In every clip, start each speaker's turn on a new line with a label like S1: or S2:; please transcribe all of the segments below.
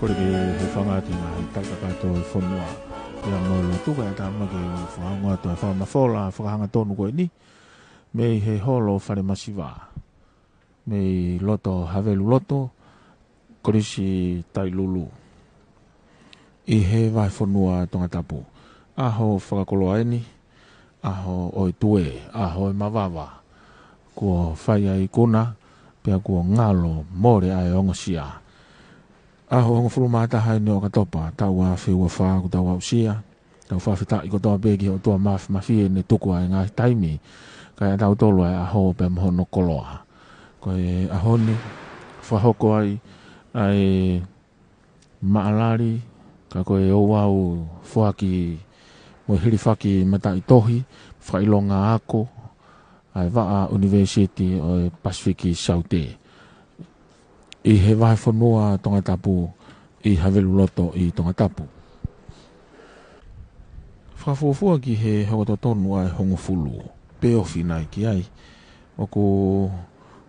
S1: Kore ke he whangati ngā i taka katoa i whanua. Pia mo Latu ka tama ke whanua toa whamawhola whakahanga tonu koe ni. Me he holo Fale Masiva. Me loto havelu loto. Korisi tai lulu. I he vai whanua Tongatapu. Aho whakakoloa eni. Aho oi tue. Aho i mawawa. Kua whaia i kuna. Pia kua ngalo more ai ongosia. Aho ongo furumata hai ni o katopa. Tau a whiua wha ku tau au sia. Tau whawhita i kotoa begi o toa mawhie ne tuku ai ngā taimi. Kai tau tolu ai aho pe mohono koloa. Koe aho ni whahoko ai maalari. Ka koe o wau whaki mo hiri whaki mata i tohi. Whailonga ako. Ai waa University o Pasifiki Saute. I he vai whanua Tongatapu i havelu loto i Tongatapu. Whafuafua ki he hokoto tonu ai hongo fulu. Peofi nai ki ai. Oku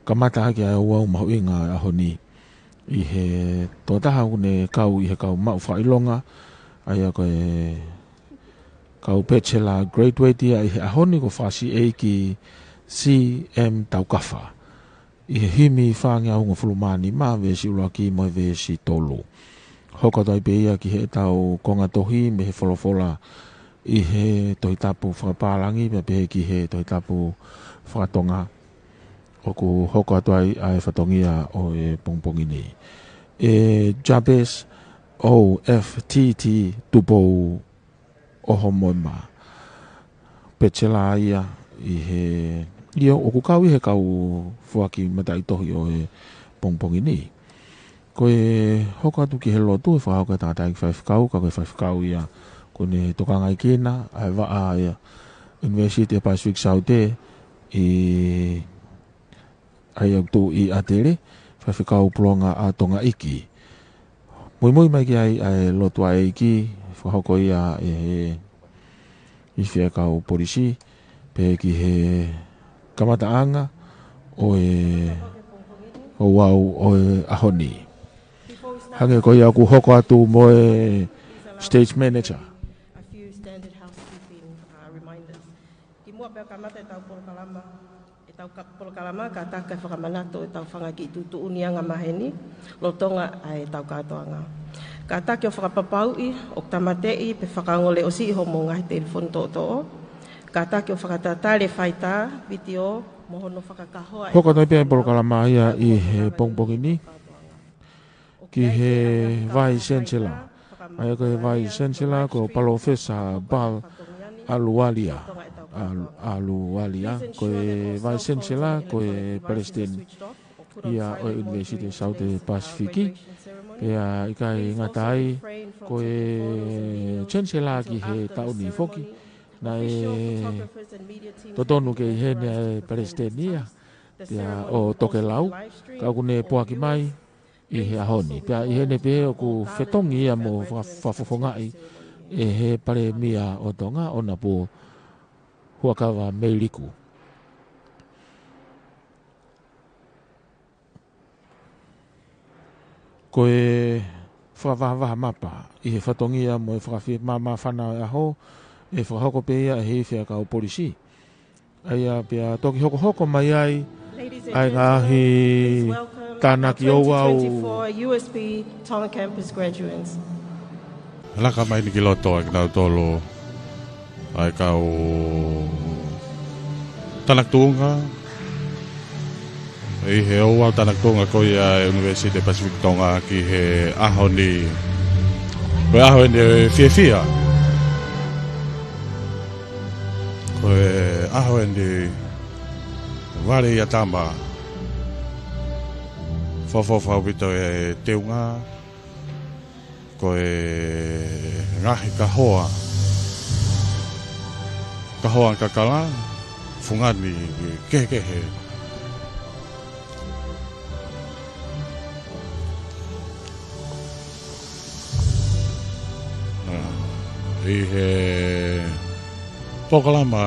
S1: kamata aki ai wau mahu inga aho ni. I he totaha une kau i he kau mau whailonga. Ai a koe kau bachelor graduate i he aho ni ko whasi e ki CM Taukawha. I he himi whaangia hunga fulumani maa vesi ula ki moi vesi tolu. Hokotoi pe ia ki he tau konga tohi me he wholofola i he Tongatapu whakapalangi me pe ki he Tongatapu whakatonga. Oku hokotoi ai whatongia o e pongpongini. E Jabez OFTT tupo oho moima. Pechela ia i he Ia oku kau i he kau whaki mata i tohi o e pongpongi ni. Koe hokatu ki he lotu e whahauka tātai ki whaifkau, ka koe whaifkau ia kone tokanga i kena, ai waa ia University of Pacific Saute i ai au tū i atere, whaifkau plonga a tonga iki. Moimoi mai ki ai lotu a iki, whahauko ia e i whiakau polisi, pe ki he kamata anga o e o wau o e ahoni. Hange ko ia ku hoko atu mo e stage manager.
S2: A few standard housekeeping reminders. Ki mua peo kamata e tau polokalama. E tau polokalama ka taka whakamanato e tau whanga ki tutu unianga maheni. Lotonga ai tau katoanga. Ka take o whakapapau i, o tamatei pe whakangole o si iho mo ngahi telefon to'o. Ka take o whakatatare whaita, video, mohono whakakahoa.
S1: Hoko tai pia polokalama ia i he pongpongi ni. Ki he vai sensela. Ai ko he vai sensela ko palofesa bal alualia. Alualia. Ko he vai sensela ko he president ia o University Saute Pasifiki. Pea ikai ngatai ko he sensela ki he tauni foki. Na e totonu ke hene prestenia pia o toke lau ka kune poaki mai i he ahoni pia i hene pe o ku fetongi ia mo fafofongai e he pare mia o tonga ona po huakawa meiliku ko e whawahavaha mapa i he fatongi ia mo e whakafi mama whana aho e whahoko pe ia he whiaka o polisi. Ai a pia toki hoko mai ai ngahi tāna ki o au.
S2: USP Tonga campus graduates.
S3: Laka mai ni ki loto ai kau tolo ai kau tanak tunga. I he o au tanak tunga ko ia University Pacific Tonga ki he aho ni ko aho ni fia. Koe aho endi wale ia tama whawhawhau pito e teunga koe ngahi kahoa kakala fungani kekehe i he pokalama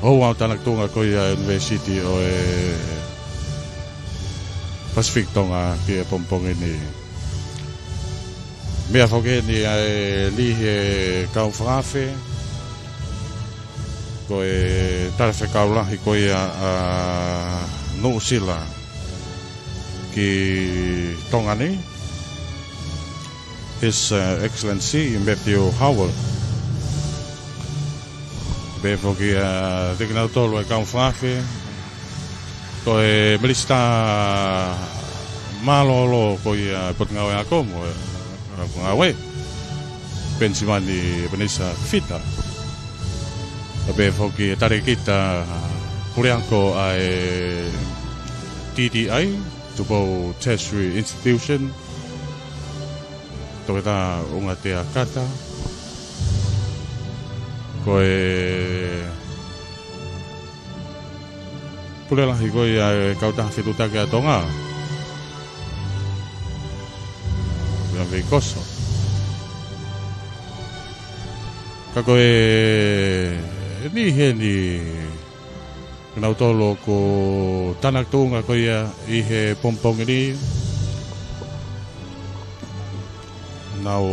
S3: o au tanak tunga ko ia University o e Pacific Tonga ki e pompong ini. Mea whake ni ai lihe kau whakawhi. Ko e tarawhi kaulahi ko ia New Zealand ki Tonga ni. His Excellency Matthew Howell. Be whake tekinau tolu e kau whakawhi. Ko e melista malolo ko ia potngau e ako mo ngawe pensimani penisa fita abe foki tare kita kuliangko ai TDI Tubo Tertiary Institution to ta unga te akata ko e pulela higo ia kauta fituta ke Tonga yang veikoso. Kako ni heni nau tolo ko tanak tunga ko ia I he pompong ini nau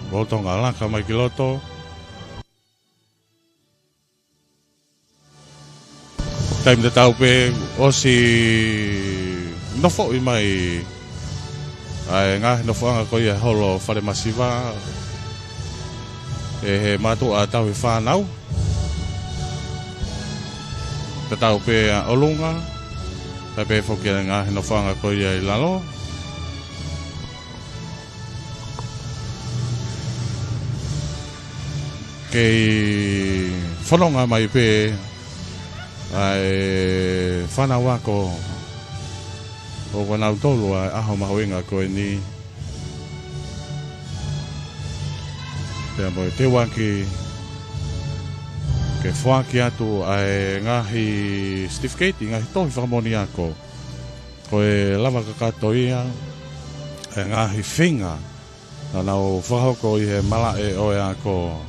S3: lotong ala kama kiloto time de tau pe osi nofo I mai ai ngah no fanga ko ia holo Fale Masiva e matu a tau I whanau te tau pe olunga ta pe foki ngah no fanga ko ia I lalo kei whanonga mai pe ai whanau ako o wanau tolu ai aho mahoinga ko ni te mo te wanki ke whaki atu ai ngahi Steve Katie ngahi tohi whakamoni ako ko e lava kakatoia e ngahi whinga na nau whahoko I he mala e oe ako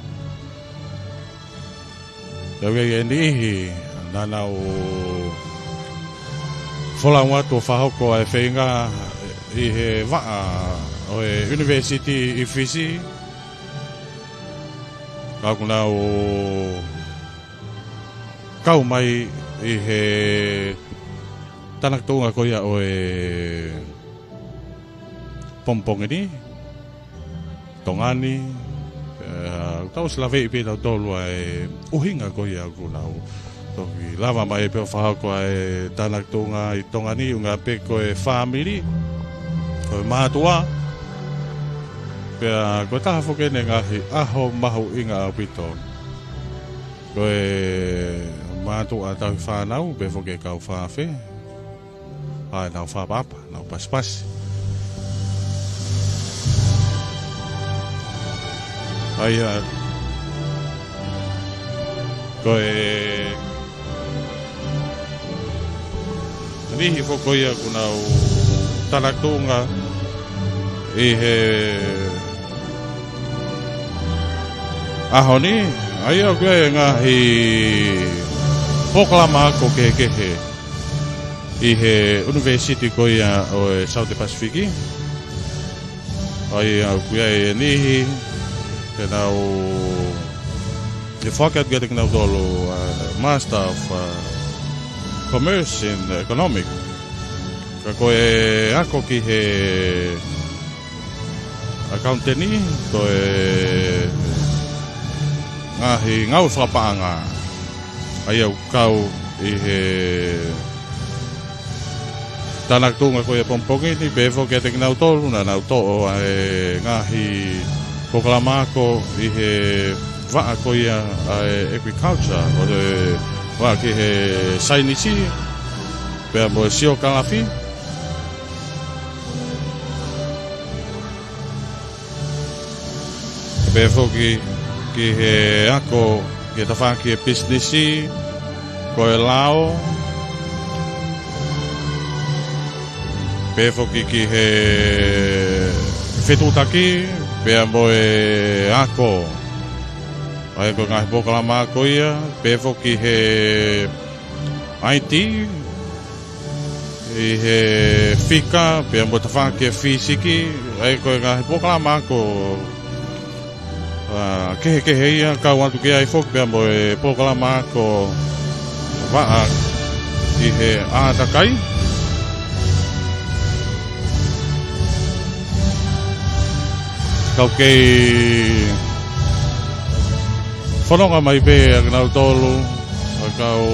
S3: te wei e nihi na nau Fola watu whahoko e whainga I he waa o e University I Fiji. Kako nau kau mai I he tanak tunga ko ia o e pompong ini Tongani tau slave I pita tolu e uhinga ko ia ko nau toki lava mai pe whahako e tanak tunga I Tongani unga pe ko e family ko e mātua pea ko taha whoke ne ngahi aho mahu inga au pito ko e mātua tau whanau pe whoke kau whawhi ai nau whapapa nau paspasi ai ko e nihi whokoia kunau tanak tunga I he aho ni ai au koe ngahi poklama ko kehe I he University ko ia o e South Pacific ai au koe nihi te nau the fakat getting now dolo Master of Commerce in Economic kako e ako ki he accountant ko e ngahi ngau whapanga ai au kau I he tanak tunga ko e pompongi ni befo getting now dolo na nau to ngahi koklamako I he waa ko ia agriculture o de waa ki he sainisi pe mo sio kalafi pe foki ki he ako ki ta fa ki businessi ko e lao pe foki ki he fetutaki pe mo e ako ai ko ngai pokalama ko ia pe foki he IT I he fika, pia mo ta whake fisiki, ai koe ngahi pokalama ko kehe ia, kau atu ki ai fok, pia mo e pokalama ko waa I he ātakai. Kau kei whanonga mai pe a nau tolu, a kau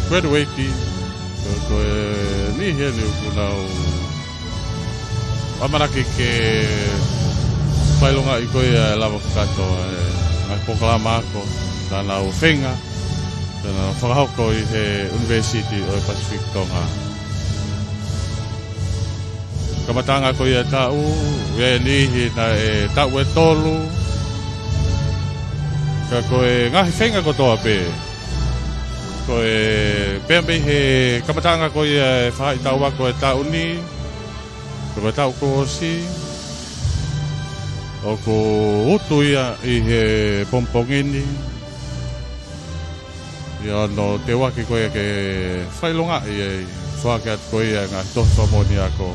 S3: graduate, ko ni he ni ku nau amaraki ke whailonga I koe lava kakato ai pokalama ako, ta nau whenga, ta nau whakahoko I he University o Pacific Tonga. Kamatanga ko ia tau, e nihi na e tau e tolu, ka koe ngahi whenga ko toa pe. Koe pēmei he kamatanga ko ia e whai tau wako e tau ni, ko tau ko si, o ko utu ia I he pompongini, ia no te waki ko ia ke whailonga I e whake at ko ia ngā tohso moni ako.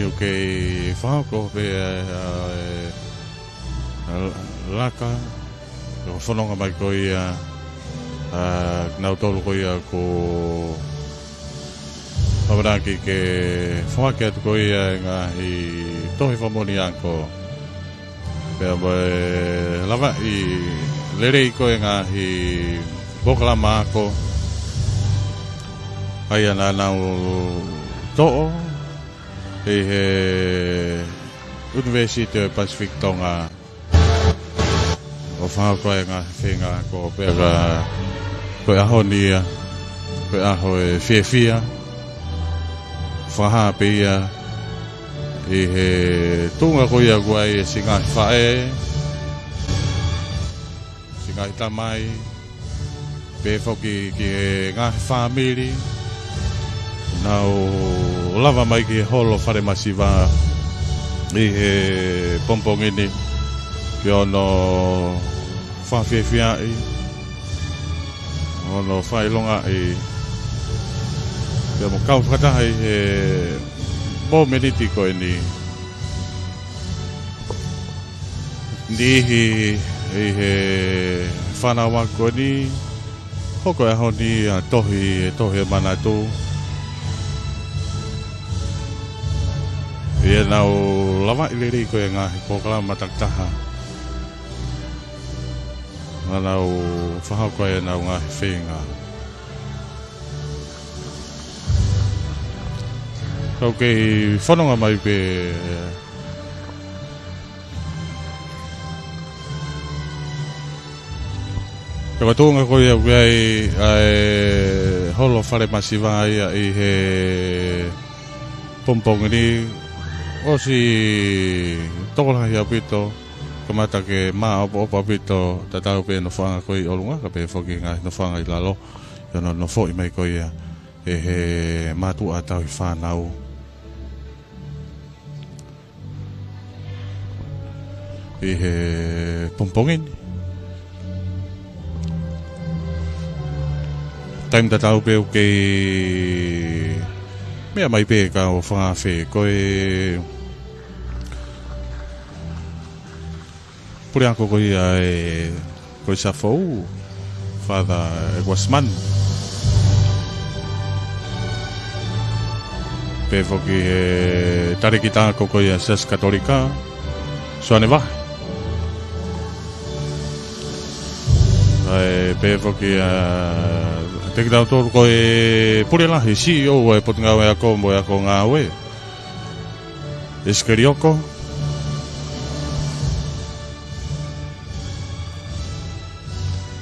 S3: o ke whako pe laka o whanonga mai ko ia nau tolu ko ia ko pawaraki ke whake atu ko ia ngahi tohi whamoni anko pea lava i lerei ko ngahi bokalama ako ai ana nau to'o he University of Pacific Tonga o whako ngā whenga ko pea ko aho nia ko aho e whiawhia whaha pe ia i he tunga ko ia guai e singai whae singai tamai pe whoki ki e ngā whamiri nau lava mai ki holo whare Masiva i he pompongini ki ono whawhiawhia i ono whailonga i pia mo kau whakataha i he mō meniti ko e nihi i he whanawa ko ni hoko e honi a tohi e manatu ia nau lava i leri ko e ngahi pokala mataktaha nga nau whahau ko e nau ngahi whenga kau kei whanonga mai pe kau tunga ko ia wei holo whare Masiva ia i he pompongini o si tokola hi apito kamata ke ma opo apito tatau pe no whanga ko i olunga ka pe whoki ngai no whanga i lalo yono no fo i mai ko ia he matu atau i whanau i he pompongin taim tatau pe o kei mea mai pe ka o whanga whe ko e pure ako ko ia e ko i safou whada e wasman pe whoki e tarikita ako ko ia ses katolika soane wahe pe whoki te ki tau tōru ko e pure lahi CEO e potungau e ako mo e ako ngā ue Eskerioko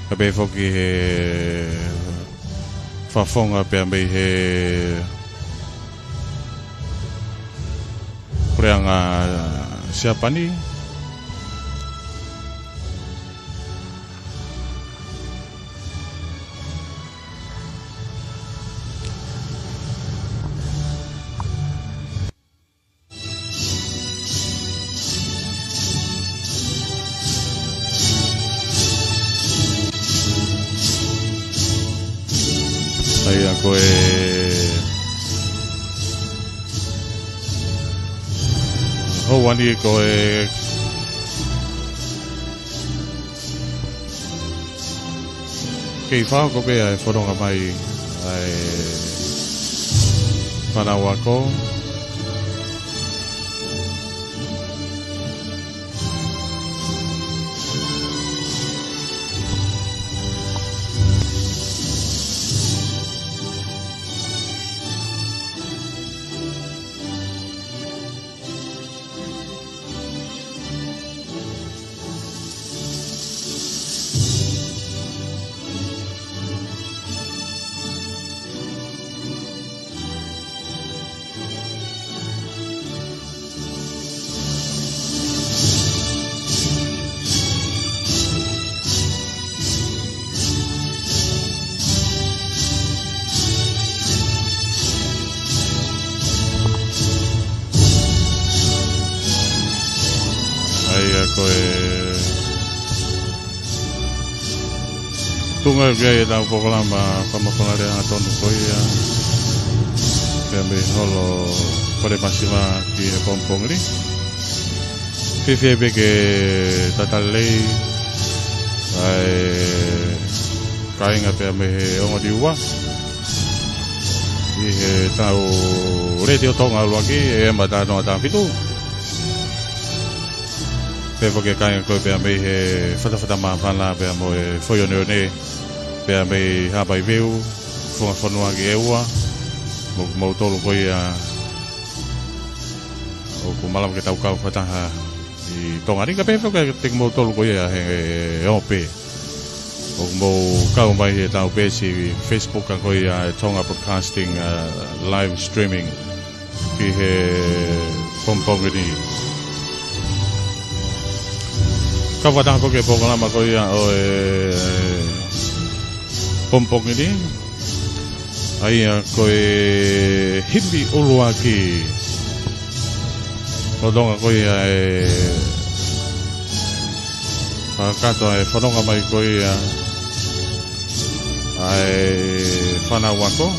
S3: ka pe whoki he whawhonga pe ambei he pure ngā siapani ko e houani ko e kei whao ko pea e whoronga mai ai whanau ako tunga gaya tau pokolama pamakolare atonu koia kembe holo fale Masiva ki he pompong ni. Fifi ke tatalei ai kainga pe me ongo diwa. I he tau radio Tonga luaki e mata no ta fitu. Pe ke kainga ko pe me he fata ma fala pe mo e foi ne pe me ha bai veu fonua ki eua mo tolu ko ia o ku malam ke tau kau fataha i Tonga ni ka pe ke te mo tolu ko ia he ope o mo kau mai he tau pe si Facebook ka ko ia Tonga Broadcasting live streaming ki he pompong ni ka fataha ko ke pogala ko ia o pompong ni ai ko himbi ulua ki Kodonga ko ia kato e whanonga mai ko ia whanawako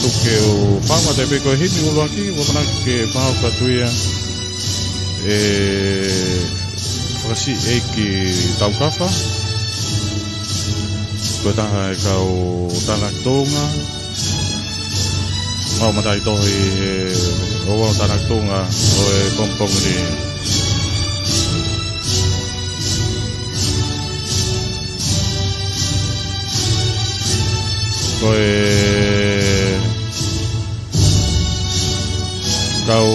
S3: tuke o whanwa te pe ko himbi ulua ki wapana ke whanau katuia whakasi ki taukafa ko taha e kau tanak Tonga mau matai tohi o tanak Tonga o pompong ni ko kau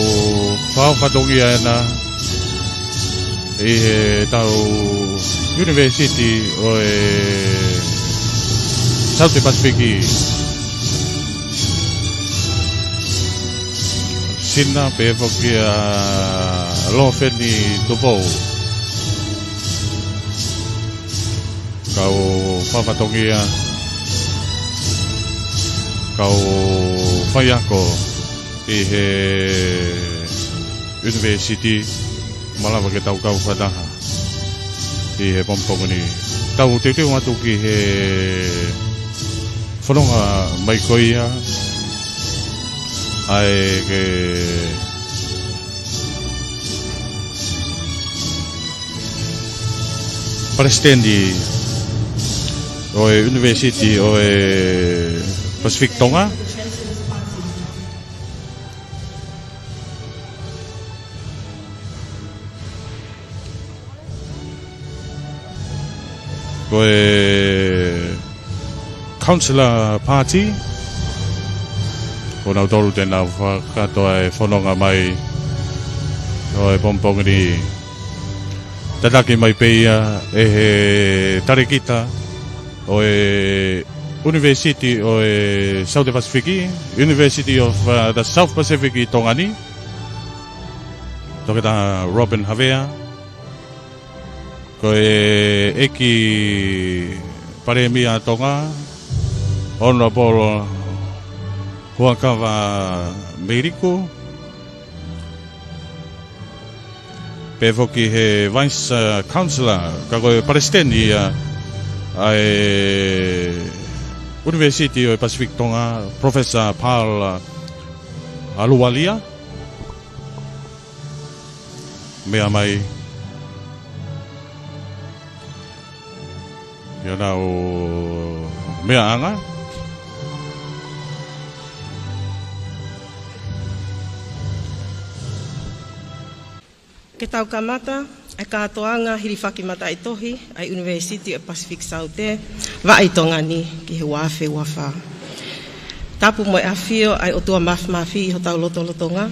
S3: whawhatongi ana tau University o South Pacific sina pe fokia lo feni tupo kau fafatongia kau fayako he University malah bagi tau kau fataha he pompong ni tau te matu ki he whanonga mai koia ai ke presidendi o University o Pacific Tonga ko Councillor Party o nau tolu tēnā whakatoa e whanonga mai o pompong ni tataki mai peia he tarekita o University o South Pacific University of the South Pacific i Tongani toketa Robin Havea ko eki paremia Tonga Honorable Huakawa Meiriku Pevoki he Vice Councillor kako Palestini University of Pacific Tonga Professor Paula Aluwalia mea mai mea anga
S2: ke tau kamata e katoanga hiriwhaki mata i tohi ai University of Pacific South wa ai Tongani ki he wafe wafa tapu mo e awhio ai o tua mafi ho tau loto lotonga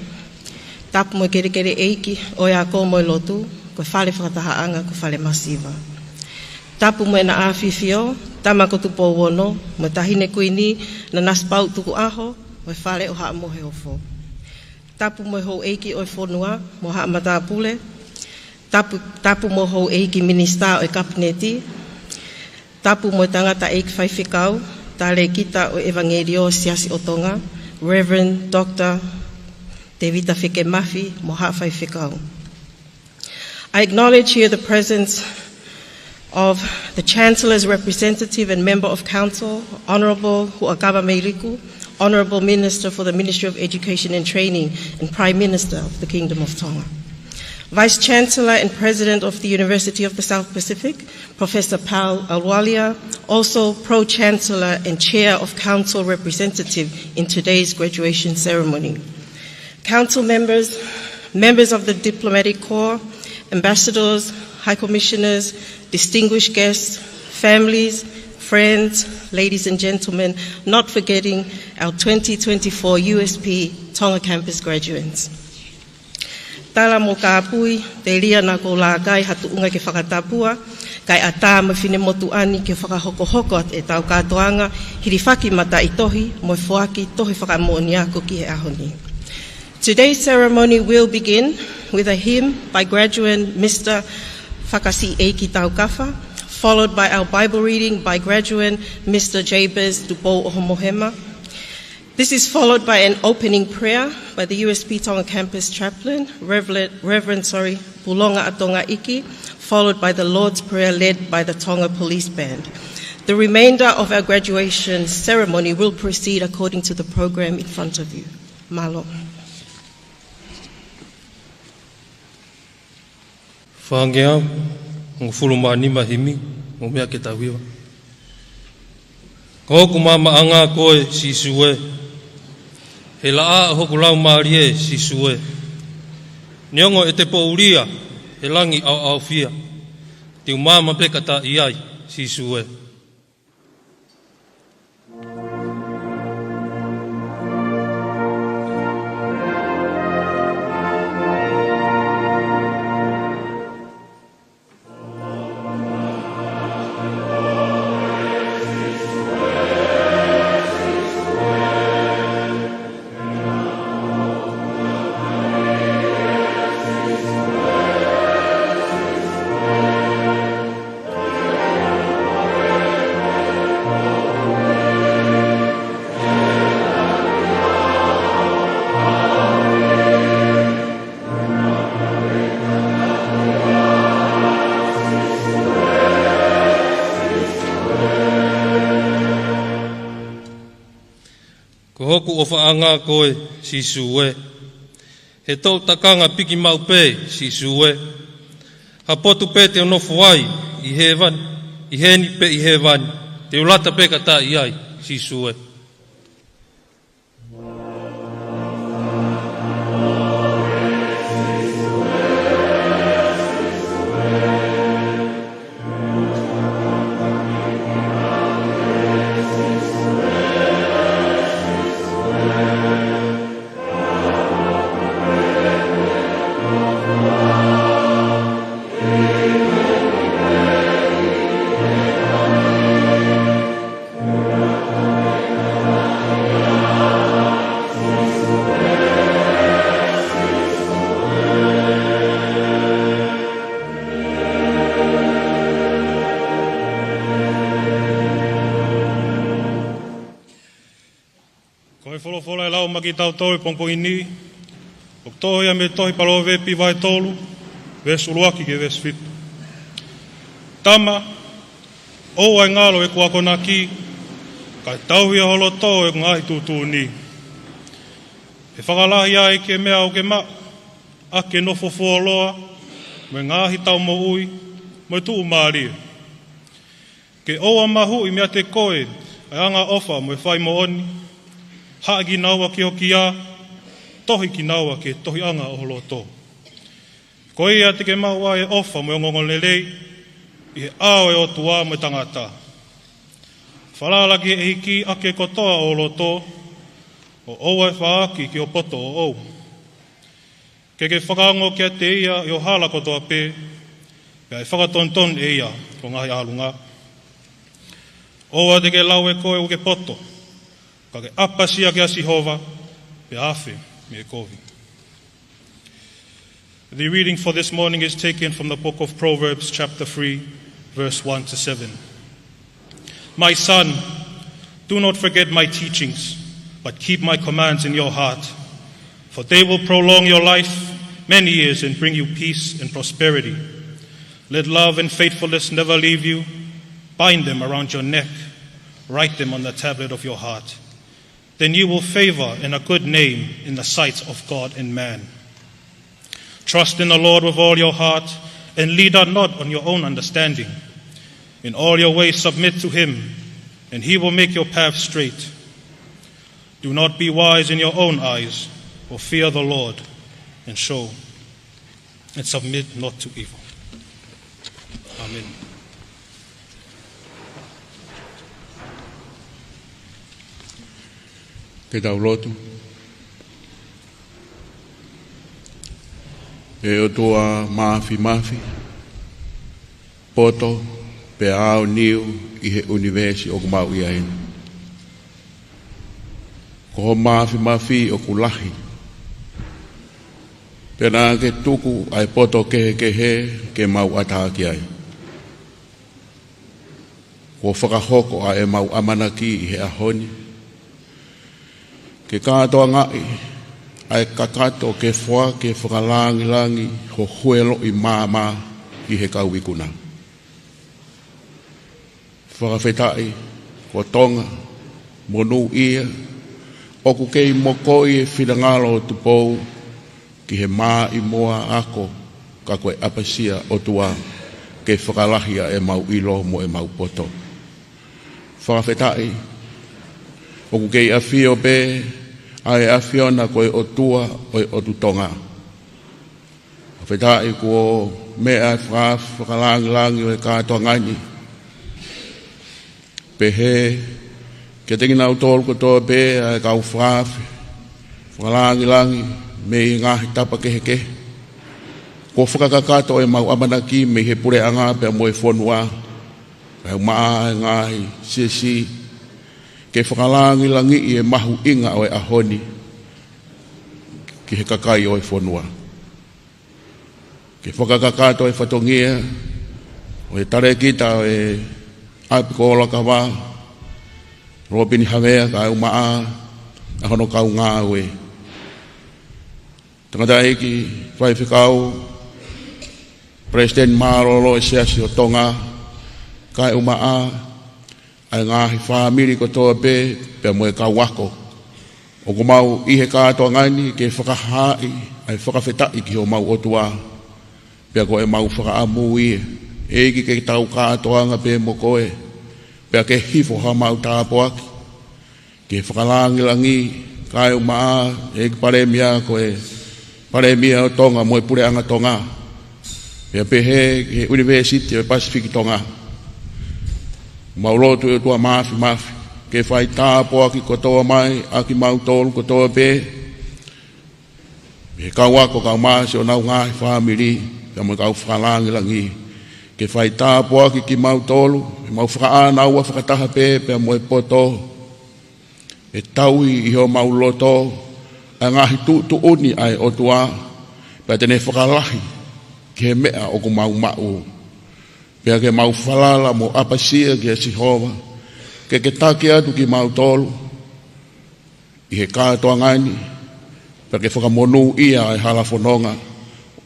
S2: tapu mo kere kere eiki o ia ko mo lotu ko Fale whakatahaanga ko Fale Masiva tapu mo e na awhifio tama ko tupo wono mo tahine kuini na naspau tuku aho o Fale o haa mo he ofo tapu mo ho eiki o whonua mo haa mata pule tapu mo ho eiki minista o kabineti tapu mo tangata eiki whaiwhikau tale kita o evangelio siasi o Tonga Reverend Dr. Devita Fike Mafi mo haa whaiwhikau. I acknowledge here the presence of the Chancellor's representative and member of council, Honorable Huakawa Meiriku, Honourable Minister for the Ministry of Education and Training and Prime Minister of the Kingdom of Tonga. Vice Chancellor and President of the University of the South Pacific, Professor Paula, also Pro-Chancellor and Chair of Council Representative in today's graduation ceremony. Council members, members of the Diplomatic Corps, ambassadors, High Commissioners, distinguished guests, families, friends, ladies and gentlemen, not forgetting our 2024 USP Tonga campus graduates. Tala mo ka apui, te ria na ko lagai hatu unga ke whakatapua, kai ata mawhine motu ani ke whakahoko at e tau katoanga, hirifaki mata i tohi, mo fuaki tohi whakamooni ako ki he ahoni. Today's ceremony will begin with a hymn by graduate Mr. Whakasi Eiki Taukafa, followed by our Bible reading by graduate Mr. Jabez Dubo Ohomohema. This is followed by an opening prayer by the USP Tonga Campus Chaplain, Reverend Pulonga Atonga Iki, followed by the Lord's Prayer led by the Tonga Police Band. The remainder of our graduation ceremony will proceed according to the program in front of you. Malo.
S4: Whangea, ngufulumani mahimi, ngumea ke tawiwa. Ko kumama anga koe sisue. He laa hoku lau maarie sisue. Niongo e te pouria, he langi au fia. Te umama pekata iai sisue. Hoku o whaanga koe si sue. He tau takanga piki mau pe si sue. Ha potu pe te onofu ai i he van, i he ni pe i he van. Te ulata pe kata i ai si sue.
S3: Maki tau tau pongpongi ni, o tohi a me tohi palo vepi vai tolu, ves uluaki ke ves fitu. Tama, o ai ngalo e kuakona ki, kai tauhi a holo tau e ngahi tutu ni. E whakalahi ai ke mea o ke ma, a ke nofo fuoloa, me ngahi tau mo ui, mo tu umari. Ke oa mahu i mea te koe, ai anga ofa mo e whai mo oni, haagi naua ki hoki a, tohi ki naua ke tohi anga o holo tō. Ko ia te ke maua e ofa mo e ngongolelei, i he ao e o tua mo e tangata. Whalalaki e hiki ake kotoa o holo tō, o oa e whaaki ki o poto o ou. Ke whakaango kia te ia i o hala kotoa pē, pia e whakatonton e ia ko ngahi alunga. Oa te ke lau e koe u ke poto, ka ke apasia ke asihova, pe afe me kovi. The reading for this morning is taken from the book of Proverbs, chapter 3, verse 1 to 7. My son, do not forget my teachings, but keep my commands in your heart, for they will prolong your life many years and bring you peace and prosperity. Let love and faithfulness never leave you. Bind them around your neck. Write them on the tablet of your heart.
S5: then you will favor and a good name in the sight of God and man. Trust in the Lord with all your heart, and lean not on your own understanding. In all your ways submit to him, and he will make your path straight. Do not be wise in your own eyes, or fear the Lord, and submit not to evil. Amen.
S3: Ke tau lotu. E o toa mafi. Poto pe ao niu i he universi o kumau ia hinu. Ko mafi o kulahi. Pena ke tuku ai poto ke he mau ataki ai. Ko whakahoko ai mau amanaki i he ahoni. Ke katoa ngai, ai kakato ke whua ke whakalangi ho huelo i māma i he kauikuna. Whakawhetai, ko Tonga, monu ia, oku kei moko i e whirangalo tupou ki he mā i moa ako ka koe apasia o tua ke whakalahia e mau ilo mo e mau poto. Whakawhetai, oku kei awhio be ai afiona koe o tua o tu Tonga. Whetai ko mea whakalangi o e kātoa ngani. Pehe, ke tengi nau tōru ko tō be ai kau whakalangi me i ngahi tapa kehe. Ko whakakakato e mau amanaki me he pure anga pe mo e whonua. Pe maa e ngahi sisi. Ke whakalangi i e mahu inga o e ahoni ki he kakai o e whonua. Ke whakakakato e whatongia o e tare kita o e apiko ola ka wā Robin Havea ka au maa a hono kau ngā oe. Tangata eki whai whikau President Marolo e seasi o Tonga ka au maa ai ngahi whamiri ko toa pe moe ka wako. O ko mau ihe kātoa ngani ke whakahai ai whakawhetai ki ho mau otua. Pea ko e mau whakaamu ie. Eki ke tau kātoanga pe mo koe. Pea ke hifo ha mau tāpoaki. Ke whakalangilangi kai maa eki paremia ko e paremia o Tonga mo e pure anga Tonga. Pea pehe ke University o Pacific Tonga. Maulotu e tua mafi, ke whai tāpoa ki kotoa mai, a ki mautolu kotoa pe. Me kau ako kau maasi o nau ngahi whamiri, ka mo kau whakalangilangi. Ke whai tāpoa ki mautolu, mau whakaana ua whakataha pe mo e poto. E taui i ho mauloto, a ngahi tu uni ai o tua, pe tene whakalahi, ke mea o ku mau. Pea ke mau whalala mo apasia ki a Sihova. Ke take atu ki mau tolu. I he kātoa ngani. Pea ke whakamonu ia ai hala whanonga.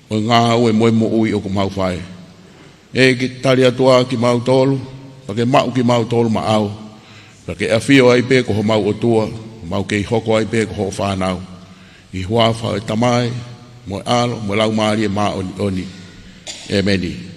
S3: O ngā ue moe mo ui o ku mau whae. E ke tari atua ki mau tolu. Pea ke mau ki mau tolu ma au. Pea ke awhio ai pe ko ho mau o tua. Mau ke i hoko ai pe ko ho whanau. I hua whae tamai. Mo alo, mo lau maari e maa oni. E meni.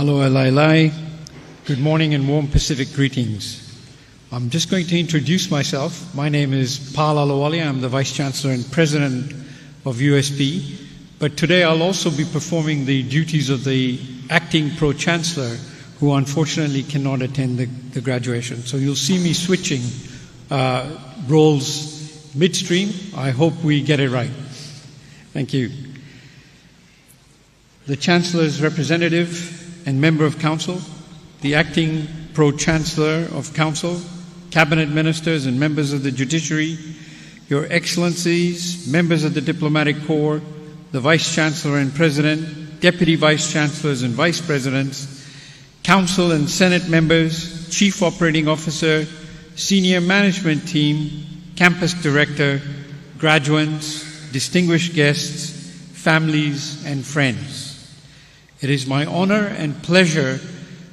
S6: Malo Alailai. Good morning and warm Pacific greetings. I'm just going to introduce myself. My name is Paula. I'm the Vice Chancellor and President of USP. But today I'll also be performing the duties of the Acting Pro-Chancellor, who unfortunately cannot attend the graduation. So you'll see me switching roles midstream. I hope we get it right. Thank you. The Chancellor's representative and member of Council, the Acting Pro-Chancellor of Council, Cabinet Ministers and members of the Judiciary, Your Excellencies, members of the Diplomatic Corps, the Vice Chancellor and President, Deputy Vice Chancellors and Vice Presidents, Council and Senate members, Chief Operating Officer, Senior Management Team, Campus Director, graduates, distinguished guests, families, and friends. It is my honor and pleasure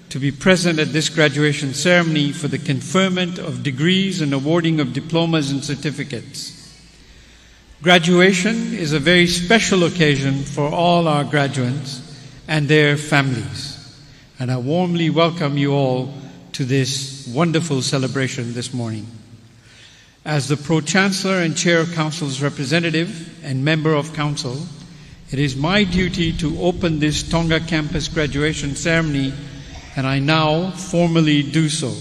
S6: to be present at this graduation ceremony for the conferment of degrees and awarding of diplomas and certificates. Graduation is a very special occasion for all our graduates and their families, and I warmly welcome you all to this wonderful celebration this morning. As the Pro-Chancellor and Chair of Council's representative and member of Council, it is my duty to open this Tonga campus graduation ceremony, and I now formally do so.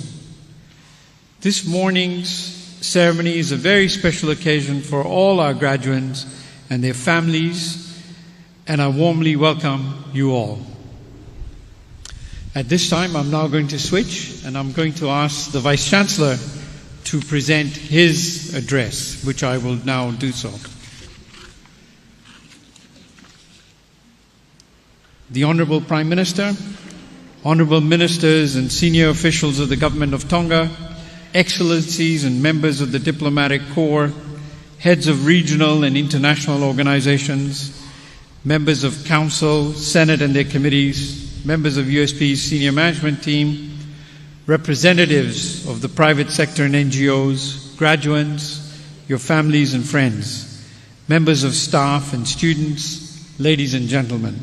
S6: This morning's ceremony is a very special occasion for all our graduates and their families, and I warmly welcome you all. At this time, I'm now going to switch, and I'm going to ask the Vice Chancellor to present his address, which I will now do so. The Honourable Prime Minister, Honourable Ministers and senior officials of the Government of Tonga, Excellencies and members of the Diplomatic Corps, heads of regional and international organizations, members of Council, Senate and their committees, members of USP's senior management team, representatives of the private sector and NGOs, graduates, your families and friends, members of staff and students, ladies and gentlemen.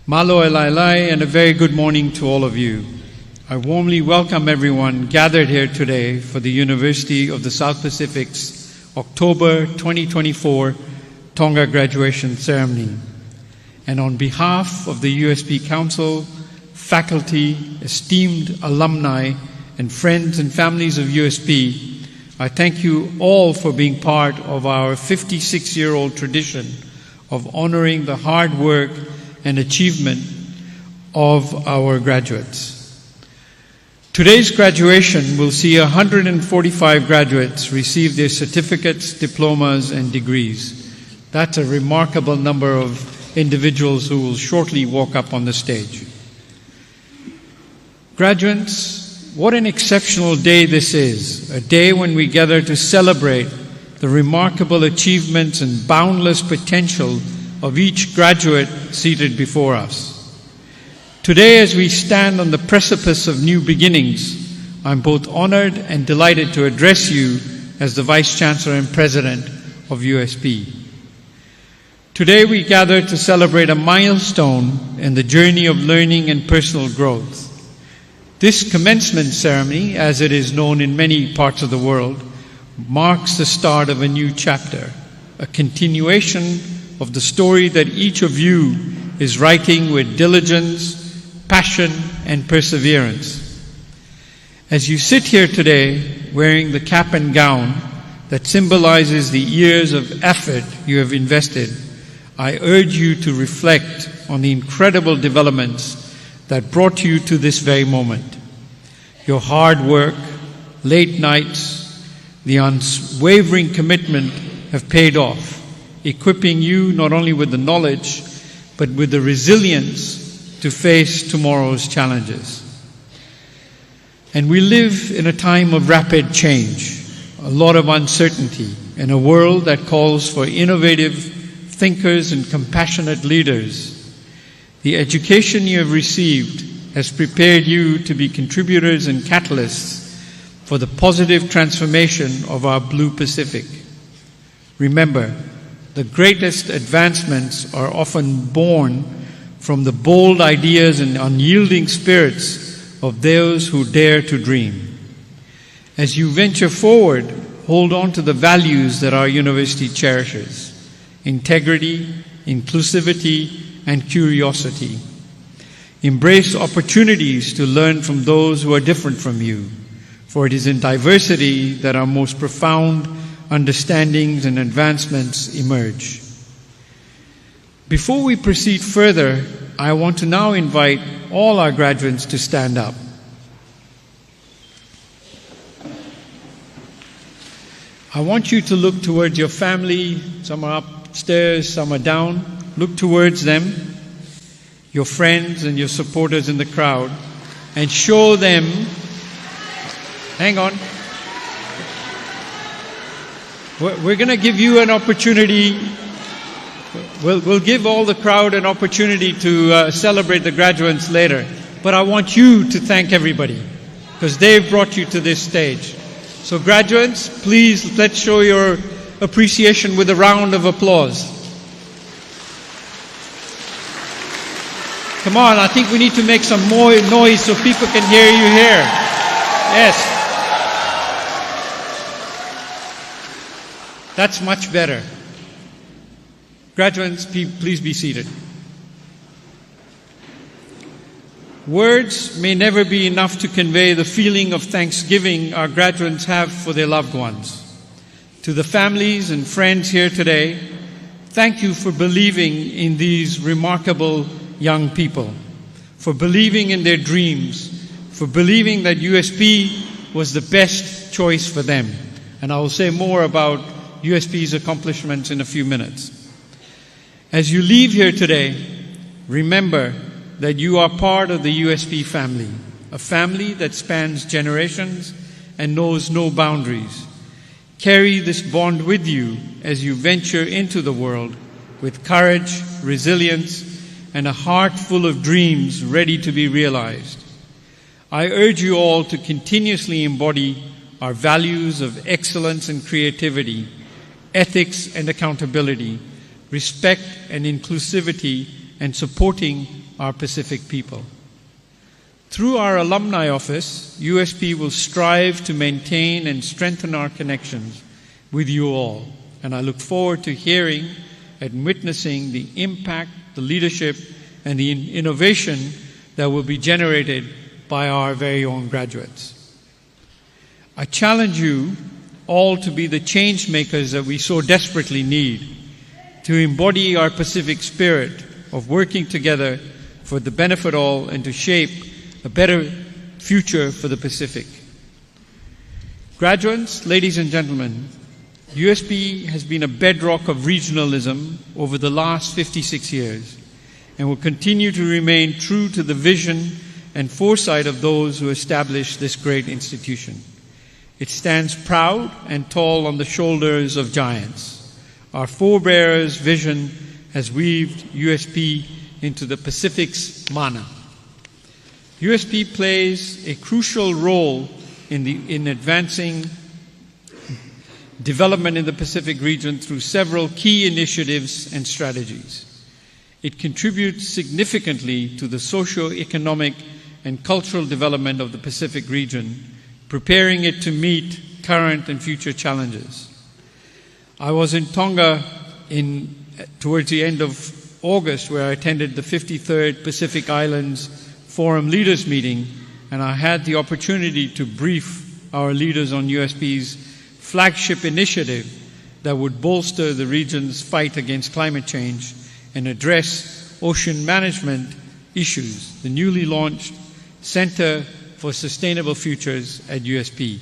S6: Malo Elailai, and a very good morning to all of you. I warmly welcome everyone gathered here today for the University of the South Pacific's October 2024 Tonga graduation ceremony. And on behalf of the USP Council, faculty, esteemed alumni, and friends and families of USP, I thank you all for being part of our 56-year-old tradition of honoring the hard work and achievement of our graduates. Today's graduation will see 145 graduates receive their certificates, diplomas, and degrees. That's a remarkable number of individuals who will shortly walk up on the stage. Graduates, what an exceptional day this is, a day when we gather to celebrate the remarkable achievements and boundless potential of each graduate seated before us. Today, as we stand on the precipice of new beginnings, I'm both honored and delighted to address you as the Vice Chancellor and President of USP. Today, we gather to celebrate a milestone in the journey of learning and personal growth. This commencement ceremony, as it is known in many parts of the world, marks the start of a new chapter, a continuation of the story that each of you is writing with diligence, passion, and perseverance. As you sit here today wearing the cap and gown that symbolizes the years of effort you have invested, I urge you to reflect on the incredible developments that brought you to this very moment. Your hard work, late nights, the unwavering commitment have paid off, equipping you not only with the knowledge, but with the resilience to face tomorrow's challenges. And we live in a time of rapid change, a lot of uncertainty, in a world that calls for innovative thinkers and compassionate leaders. The education you have received has prepared you to be contributors and catalysts for the positive transformation of our Blue Pacific. Remember, the greatest advancements are often born from the bold ideas and unyielding spirits of those who dare to dream. As you venture forward, hold on to the values that our university cherishes: integrity, inclusivity, and curiosity. Embrace opportunities to learn from those who are different from you, for it is in diversity that our most profound understandings and advancements emerge. Before we proceed further, I want to now invite all our graduates to stand up. I want you to look towards your family. Some are upstairs, some are down. Look towards them, your friends and your supporters in the crowd, and show them. Hang on. We're going to give you an opportunity. We'll give all the crowd an opportunity to celebrate the graduates later. But I want you to thank everybody, because they've brought you to this stage. So graduates, please, let's show your appreciation with a round of applause. Come on, I think we need to make some more noise so people can hear you here. Yes. That's much better. Graduates, please be seated. Words may never be enough to convey the feeling of thanksgiving our graduates have for their loved ones. To the families and friends here today, thank you for believing in these remarkable young people, for believing in their dreams, for believing that USP was the best choice for them. And I will say more about USP's accomplishments in a few minutes. As you leave here today, remember that you are part of the USP family, a family that spans generations and knows no boundaries. Carry this bond with you as you venture into the world with courage, resilience, and a heart full of dreams ready to be realized. I urge you all to continuously embody our values of excellence and creativity, ethics and accountability, respect and inclusivity, and supporting our Pacific people. Through our alumni office, USP will strive to maintain and strengthen our connections with you all. And I look forward to hearing and witnessing the impact, the leadership, and the innovation that will be generated by our very own graduates. I challenge you all to be the change makers that we so desperately need, to embody our Pacific spirit of working together for the benefit of all and to shape a better future for the Pacific. Graduates, ladies and gentlemen, USP has been a bedrock of regionalism over the last 56 years and will continue to remain true to the vision and foresight of those who established this great institution. It stands proud and tall on the shoulders of giants. Our forebears' vision has weaved USP into the Pacific's mana. USP plays a crucial role in advancing development in the Pacific region through several key initiatives and strategies. It contributes significantly to the socio-economic and cultural development of the Pacific region, preparing it to meet current and future challenges. I was in Tonga towards the end of August, where I attended the 53rd Pacific Islands Forum Leaders Meeting, and I had the opportunity to brief our leaders on USP's flagship initiative that would bolster the region's fight against climate change and address ocean management issues, the newly launched Center for Sustainable Futures at USP.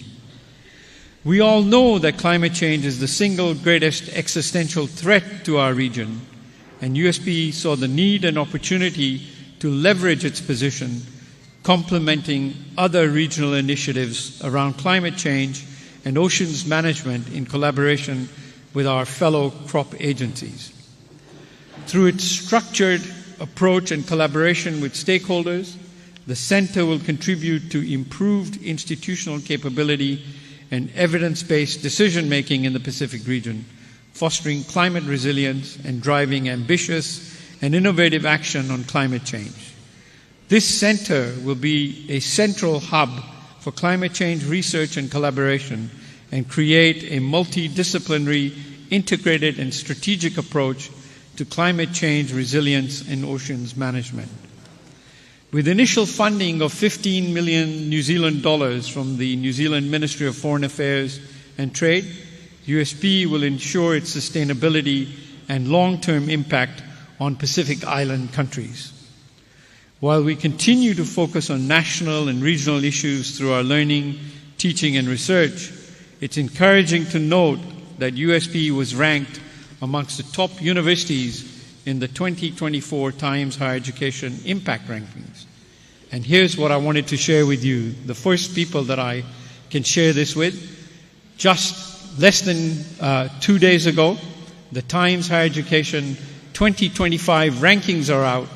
S6: We all know that climate change is the single greatest existential threat to our region, and USP saw the need and opportunity to leverage its position, complementing other regional initiatives around climate change and oceans management in collaboration with our fellow crop agencies. Through its structured approach and collaboration with stakeholders, the Center will contribute to improved institutional capability and evidence-based decision-making in the Pacific region, fostering climate resilience and driving ambitious and innovative action on climate change. This center will be a central hub for climate change research and collaboration and create a multidisciplinary, integrated and strategic approach to climate change resilience and oceans management. With initial funding of 15 million New Zealand dollars from the New Zealand Ministry of Foreign Affairs and Trade, USP will ensure its sustainability and long-term impact on Pacific Island countries. While we continue to focus on national and regional issues through our learning, teaching and research, it's encouraging to note that USP was ranked amongst the top universities in the 2024 Times Higher Education Impact Rankings. And here's what I wanted to share with you. The first people that I can share this with, just less than 2 days ago, the Times Higher Education 2025 rankings are out.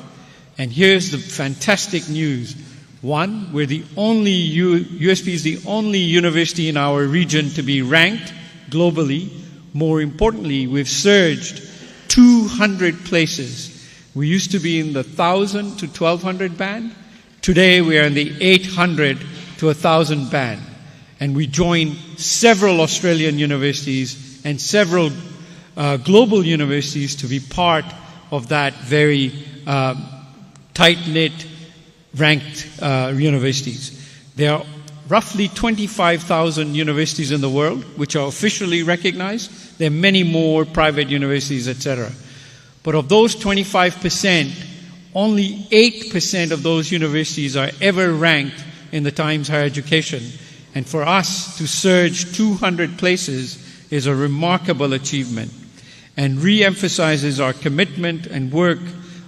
S6: And here's the fantastic news. One, we're the only, USP is the only university in our region to be ranked globally. More importantly, we've surged 200 places. We used to be in the 1,000 to 1,200 band. Today we are in the 800 to 1,000 band. And we join several Australian universities and several global universities to be part of that very tight-knit, ranked universities. There are roughly 25,000 universities in the world which are officially recognized. There are many more private universities, etc. But of those 25%, only 8% of those universities are ever ranked in the Times Higher Education. And for us to surge 200 places is a remarkable achievement and re-emphasizes our commitment and work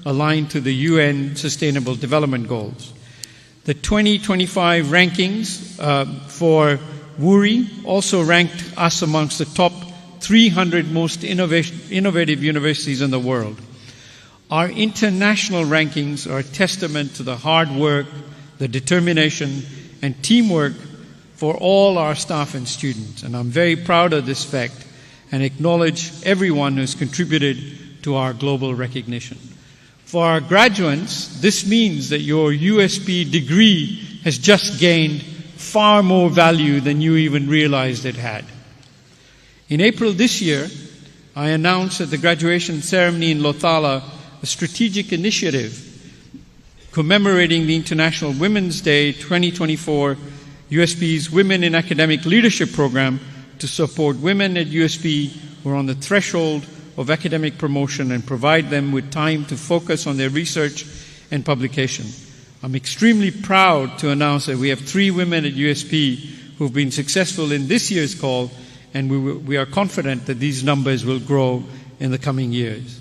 S6: aligned to the UN Sustainable Development Goals. The 2025 rankings for WURI also ranked us amongst the top 300 most innovative universities in the world. Our international rankings are a testament to the hard work, the determination, and teamwork for all our staff and students. And I'm very proud of this fact and acknowledge everyone who's contributed to our global recognition. For our graduates, this means that your USP degree has just gained far more value than you even realized it had. In April this year, I announced at the graduation ceremony in Lothala a strategic initiative commemorating the International Women's Day 2024, USP's Women in Academic Leadership Program to support women at USP who are on the threshold of academic promotion and provide them with time to focus on their research and publication. I'm extremely proud to announce that we have 3 women at USP who've been successful in this year's call, and we are confident that these numbers will grow in the coming years.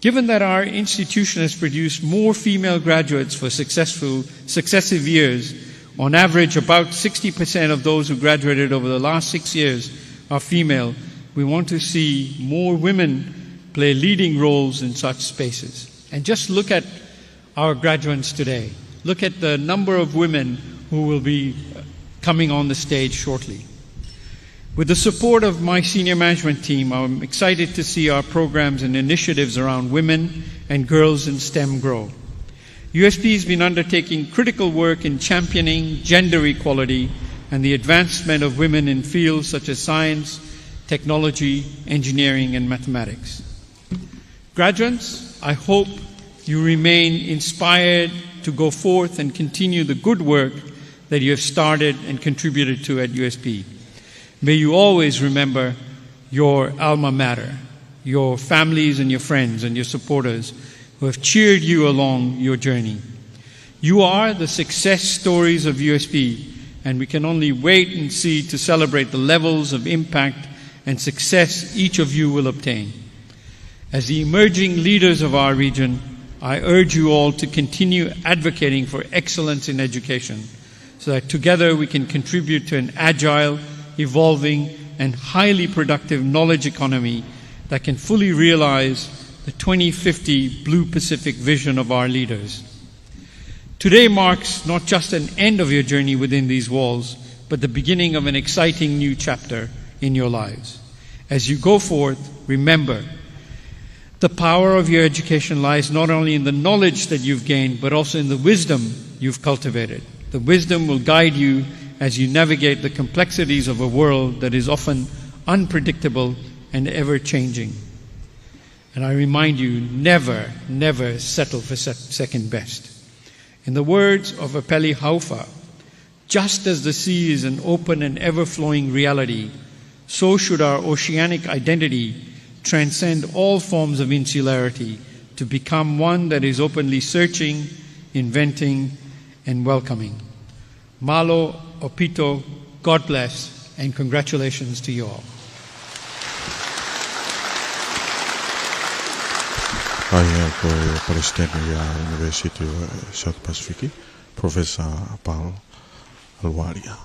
S6: Given that our institution has produced more female graduates for successive years, on average about 60% of those who graduated over the last 6 years are female, we want to see more women play leading roles in such spaces. And just look at our graduates today. Look at the number of women who will be coming on the stage shortly. With the support of my senior management team, I'm excited to see our programs and initiatives around women and girls in STEM grow. USP has been undertaking critical work in championing gender equality and the advancement of women in fields such as science, technology, engineering, and mathematics. Graduates, I hope you remain inspired to go forth and continue the good work that you have started and contributed to at USP. May you always remember your alma mater, your families and your friends and your supporters who have cheered you along your journey. You are the success stories of USP, and we can only wait and see to celebrate the levels of impact and success each of you will obtain. As the emerging leaders of our region, I urge you all to continue advocating for excellence in education so that together we can contribute to an agile, evolving, and highly productive knowledge economy that can fully realize the 2050 Blue Pacific vision of our leaders. Today marks not just an end of your journey within these walls, but the beginning of an exciting new chapter in your lives. As you go forth, remember The power of your education lies not only in the knowledge that you've gained, but also in the wisdom you've cultivated. The wisdom will guide you as you navigate the complexities of a world that is often unpredictable and ever-changing. And I remind you, never, never settle for second best. In the words of Apeli Haufa, just as the sea is an open and ever-flowing reality, so should our oceanic identity transcend all forms of insularity to become one that is openly searching, inventing, and welcoming. Malo, Opito, God bless, and congratulations to you all.
S3: Ai ko Presidente ya University of South Pacific, Professor Paula Alwaria.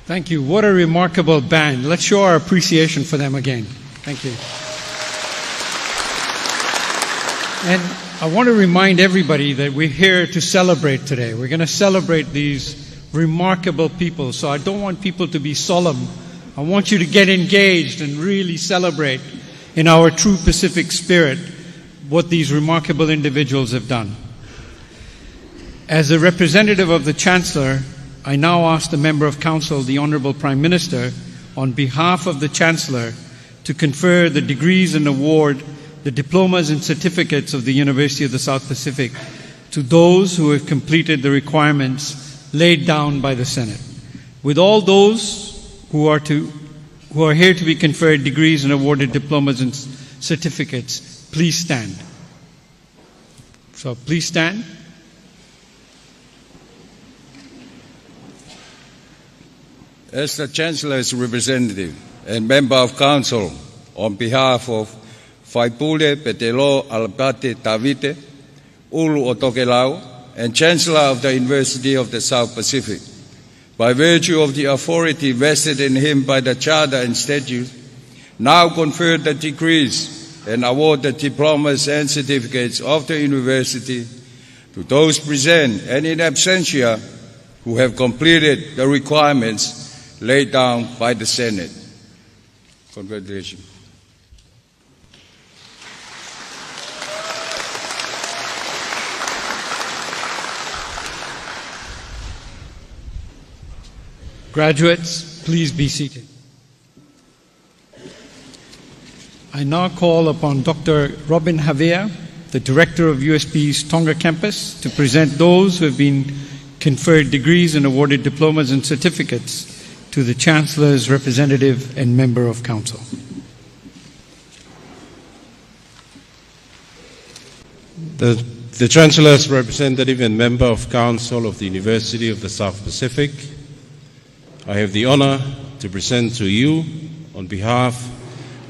S6: Thank you. What a remarkable band. Let's show our appreciation for them again. Thank you. And I want to remind everybody that we're here to celebrate today. We're going to celebrate these remarkable people. So I don't want people to be solemn. I want you to get engaged and really celebrate in our true Pacific spirit what these remarkable individuals have done. As a representative of the Chancellor, I now ask the Member of Council, the Honourable Prime Minister, on behalf of the Chancellor, to confer the degrees and award the diplomas and certificates of the University of the South Pacific to those who have completed the requirements laid down by the Senate. With all those who are here to be conferred degrees and awarded diplomas and certificates, please stand. So please stand.
S7: As the Chancellor's representative and Member of Council, on behalf of Faipule Petelo Alapate Tavite, Ulu Otokelau, and Chancellor of the University of the South Pacific, by virtue of the authority vested in him by the Charter and Statutes, now confer the degrees and award the diplomas and certificates of the University to those present and in absentia who have completed the requirements laid down by the Senate. Congratulations.
S6: Graduates, please be seated. I now call upon Dr. Robin Havea, the Director of USP's Tonga campus, to present those who have been conferred degrees and awarded diplomas and certificates to the Chancellor's representative and Member of Council.
S8: The Chancellor's representative and Member of Council of the University of the South Pacific, I have the honor to present to you, on behalf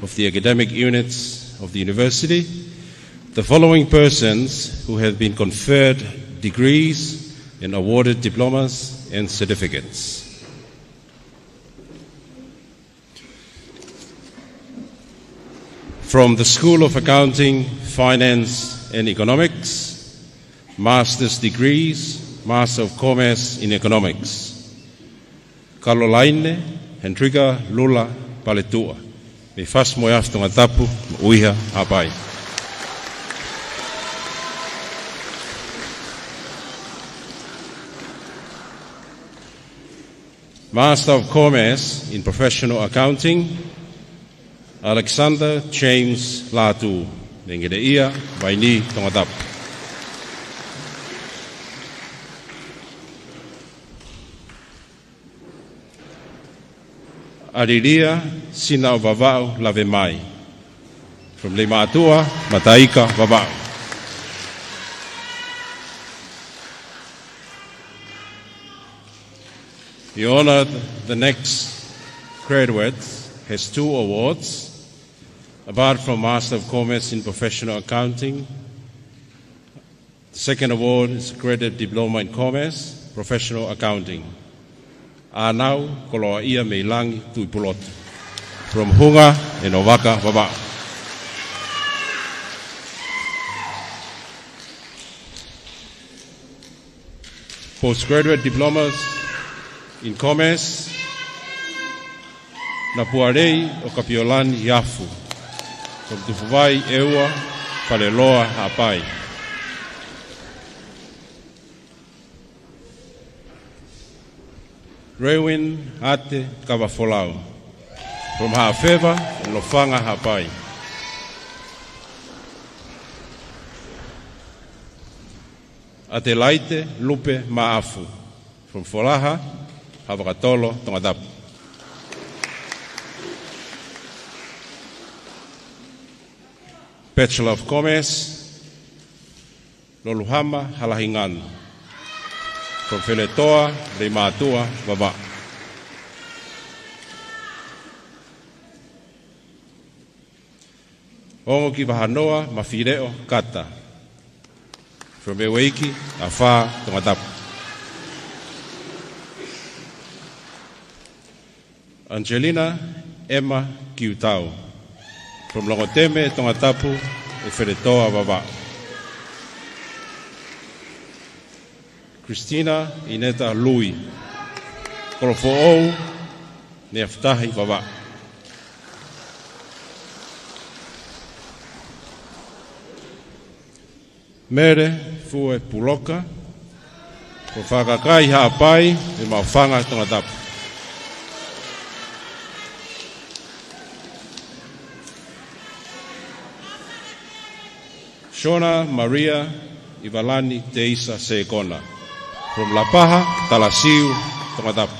S8: of the academic units of the University, the following persons who have been conferred degrees and awarded diplomas and certificates. From the School of Accounting, Finance and Economics, Master's degrees, Master of Commerce in Economics. Caroline Hendrika Lula Paletua, me fas moyaf Tongatapu, uiha hapai. Master of Commerce in Professional Accounting, Alexander James Latu, Nengedeia, Vaini Tongatapu. Ariria Sina Vavau Lavemai, from Lematua, Mataika Vavau. The honor, the next graduate has 2 awards, apart from Master of Commerce in Professional Accounting. The second award is Accredited Diploma in Commerce, Professional Accounting. Anau koloa ia meilangi tuipulot, from Hunga and Ovaka Vavau. Postgraduate diplomas in Commerce, Napuarei o Kapiolani Yafu, from Tufuvai Eua, Paleloa Hapai. Rewin Ate Kavafolau, from Haafeva and Lofanga Hapai. Atelaite Lupe Maafu, from Folaha, Havakatolo, Tongatapu. Bachelor of Commerce, Loluhama Halahingan, from Feletoa, Reimatua, Vava. Ongo ki Vahanoa, Mafireo, Kata, from Eweiki, Afa, Tongatapu. Angelina Emma Kiutau, from Longoteme, Tongatapu, e Feletoa, Vava. Christina Ineta Lui, Kolofo'ou, ne aftahi wawa. Mere, fue puloka, ko whakakai haapai, e mawhanga Tongatapu. Shona Maria Ivalani Teisa Seekona, from La Paha, Talasiu, Tongatapu.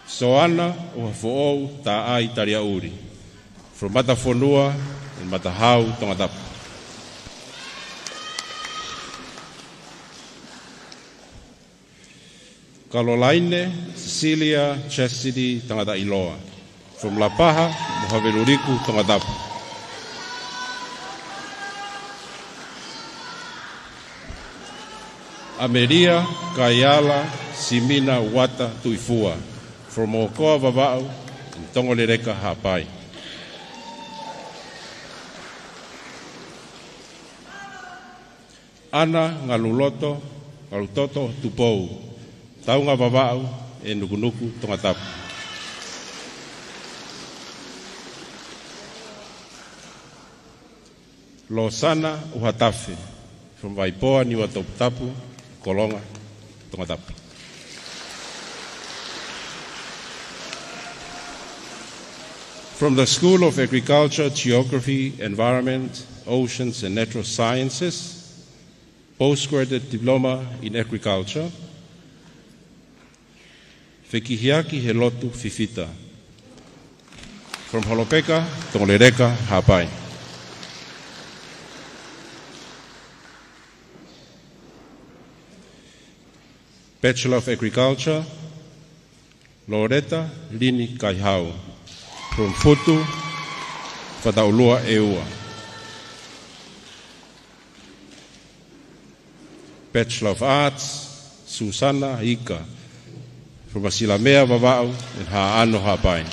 S8: Soana Uhafo'ou Ta'ai Tariauri, from Matafonua and Matahau, Tongatapu. Kalolaine Cecilia Chastity Tangata Iloa, from La Paha, Mohaveluriku, Tongatapu. Ameria Kayala Simina Wata Tuifua, from Okoa Vava'u, and Tongolireka Hapai. Ana Ngaluloto, Ngalutoto Tupou, Taunga Vava'u, and Nukunuku, Tongatapu. Losana Uhatafe, from Vaipoa, Niwatoputapu, Kolonga, Tongatapu. From the School of Agriculture, Geography, Environment, Oceans and Natural Sciences, Postgraduate Diploma in Agriculture, Fekihiaki Helotu Fifita, from Holopeka, Tonglereka, Hapai. Bachelor of Agriculture, Loretta Lini Kaihau, from Futu, Whataulua Eua. Bachelor of Arts, Susana Ika, from Asilamea Vava'u and Ha'ano Hapai.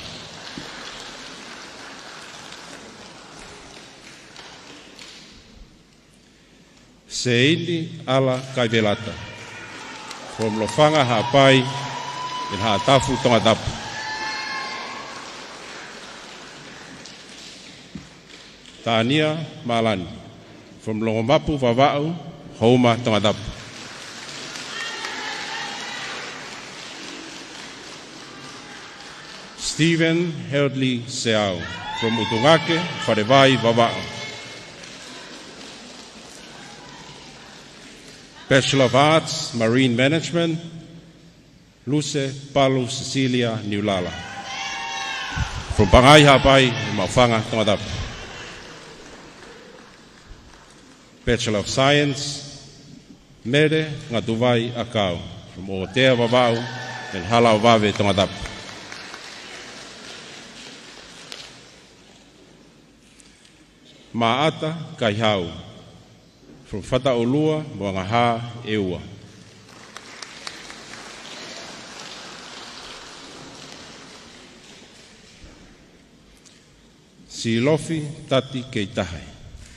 S8: Seini Ala Kaivelata, from Lofanga Hapai and Ha'atafu Tongatapu. Tania Malani, from Longomapu Vava'u, Homa Tongatapu. Stephen Heardley Seau, from Utungake, Wharewai Vava'u. Bachelor of Arts, Marine Management, Luce Palu Cecilia Niulala, from Pangai Hapai, Mawhanga Tongatapu. Bachelor of Science, Mere Ngatuvai Akau, from Otea Vava'u and Halau Vave Tongatapu. Ma'ata Kaihau, from Whataulua Moangaha Eua. Silofi Tati Keitahai,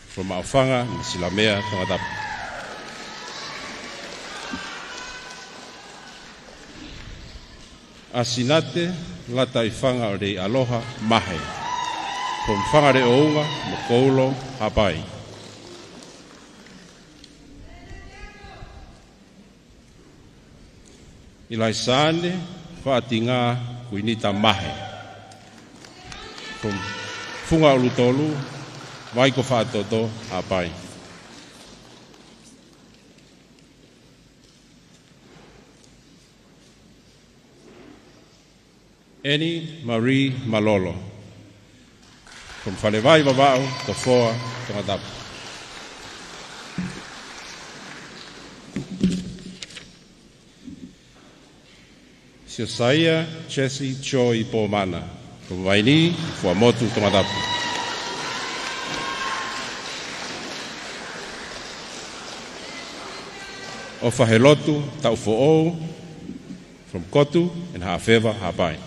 S8: from Mawhanga Silamea Tongatapu. Asinate Lataifanga Rei Aloha Mahe, from Whangare Ounga Mokoulo Hapai. Ilaisane Whaatinga Kuinita Mahe, from Funga Ulutolu, Waiko Whaatoto Hapai. Eni Marie Malolo, from Whalewai Vava'u, Tofoa, Tongatapu. Siosaia Chesi Choi Pomana, from Waini, Fuamotu, Tongatapu. Ofahelotu Taufo'ou, from Kotu and Ha'awhewa Hapai.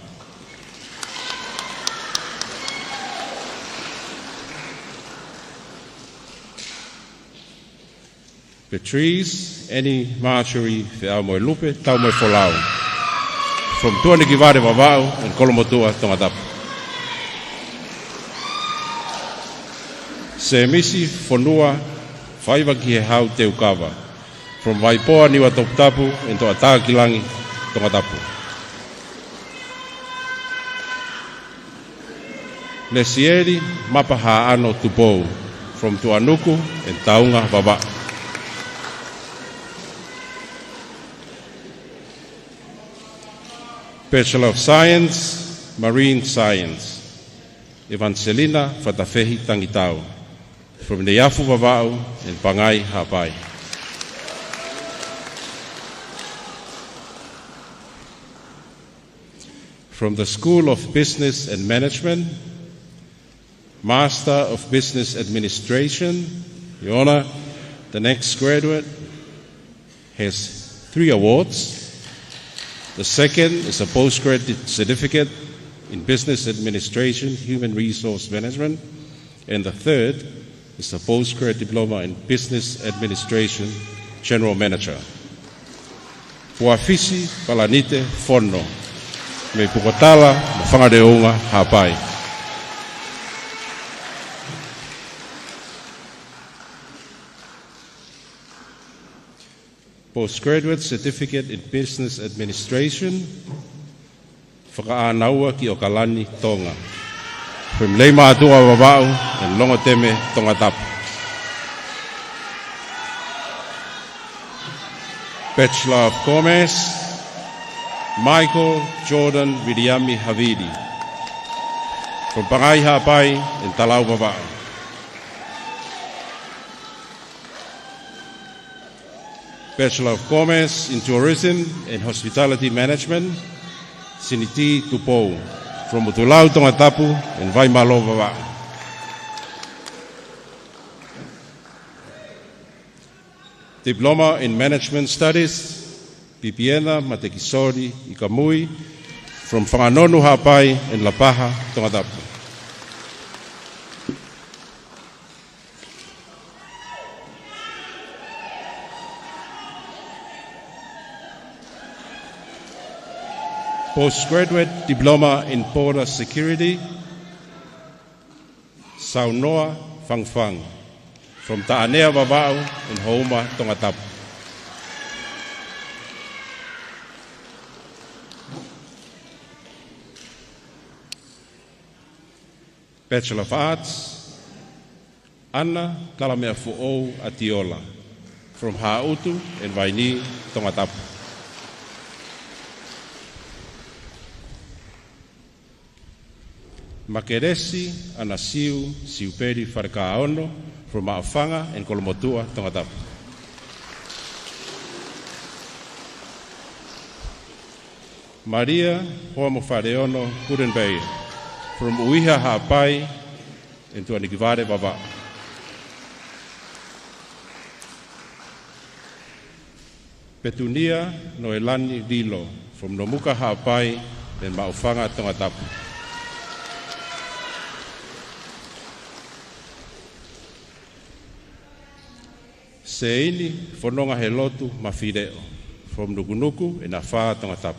S8: Patrice, Annie, Marjorie, Feao Moe Lupe, Tau Moe Folau. From Tuane Kivare Vavau and Kolomotua, Tongatapu. Se misi fonua whaiva ki he hau te ukawa. From Waipoa niwa Tongatapu into Ataga Kilangi, Tongatapu. Lesieri mapaha ano tupou. From Tuanuku and Taunga Baba. Bachelor of Science, Marine Science. Evangelina Fatafehi Tangitau. From the Yafu Vavau and Pangai Hapai. From the School of Business and Management, Master of Business Administration, Your Honor, the next graduate has 3 awards. The second is a postgraduate certificate in Business Administration, Human Resource Management, and the third is a postgraduate diploma in Business Administration, General Manager. Puafisi Palanite Fono, me Pukotala, Mfangadeunga Hapai. Postgraduate Certificate in Business Administration, Whakaanaua ki o Kalani, Tonga. From Leima Atua Wawau and Longoteme, Tongatapu. Bachelor of Commerce, Michael Jordan Vidiami Havidi. From Pangai Hapai and Talau Wawau. Bachelor of Commerce in Tourism and Hospitality Management, Siniti Tupou, from Utulau Tongatapu and Vaimalo Vava. Diploma in Management Studies, Pipiena Matekisori Ikamui, from Whanganonu Hapai and Lapaha Tongatapu. Postgraduate Diploma in Border Security, Saunoa Fangfang, from Ta'anea Vavau and Houma Tongatapu. Bachelor of Arts, Anna Kalamea Fu'ou Atiola, from Hautu and Vaini Tongatapu. Makeresi Anasiu Siuperi Farkaono from Maafanga and Kolomotua, Tongatapu. Maria Homo Fareono Kurenbei from Uiha Hapai and Tuanikivare Baba. Petunia Noelani Dilo from Nomuka Hapai and Maafanga, Tongatapu. Seini Fononga Helotu Mafideo from Nukunuku in Afa Tongatapu.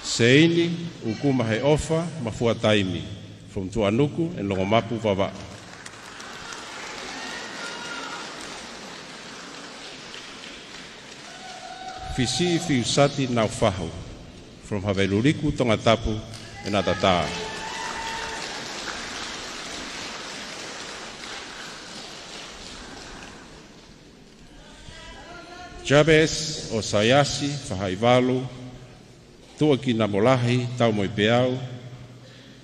S8: Seini Ukuma Heofa Mafua Taimi from Tuanuku and Longomapu Vava. Fisi Fiusati Naufahu from Haveluriku Tongatapu and Atata. Jabez o Sayasi Fahaivalu, Tuaki Namolahi, Tau Moipeau,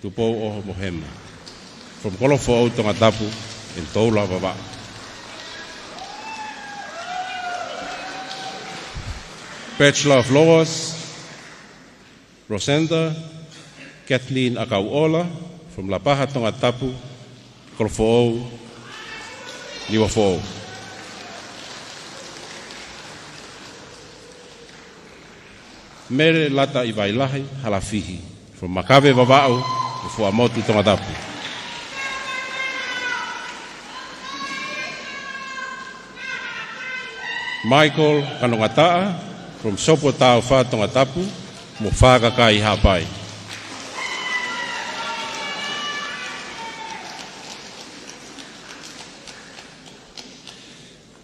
S8: Tupou o Mohema. From Kolofo Tongatapu and Toula Vava. Bachelor of Laws, Rosenda Kathleen Akauola, from Lapaha Tongatapu, Kolofo Niwafo. Mere Lata Ivailahi Halafihi, from Makabe Vavau, Fuamotu Tongatapu. Michael Kanongata'a from Sopo Tauwha Tongatapu, mo whakakai hapai.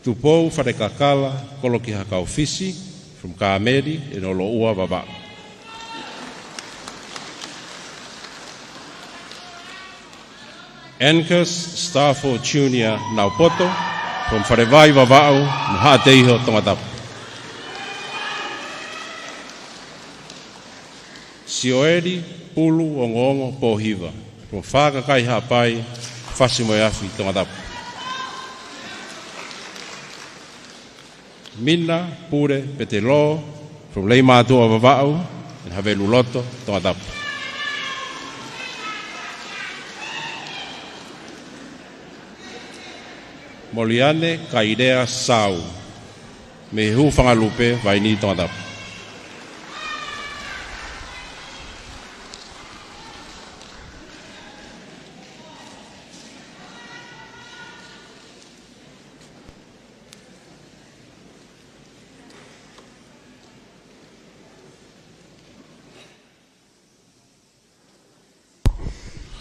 S8: Tupou Wharekakala Koloki Hakaofisi from Kāmeri in Oloua Vava. Angus Stafford Junior Naupoto from Wharewai Vava'u, Mhateiho Tongatapu. Sioeri Pulu Ongongo Pohiva from Whakakai Hapai, Whasimoeafi Tongatapu. Mina Pure Petelo from Leimātua Vava'u and Haveluloto Tongatapu. Moliane Kairea Sau me hu whangalupe Vaini Tongatapu.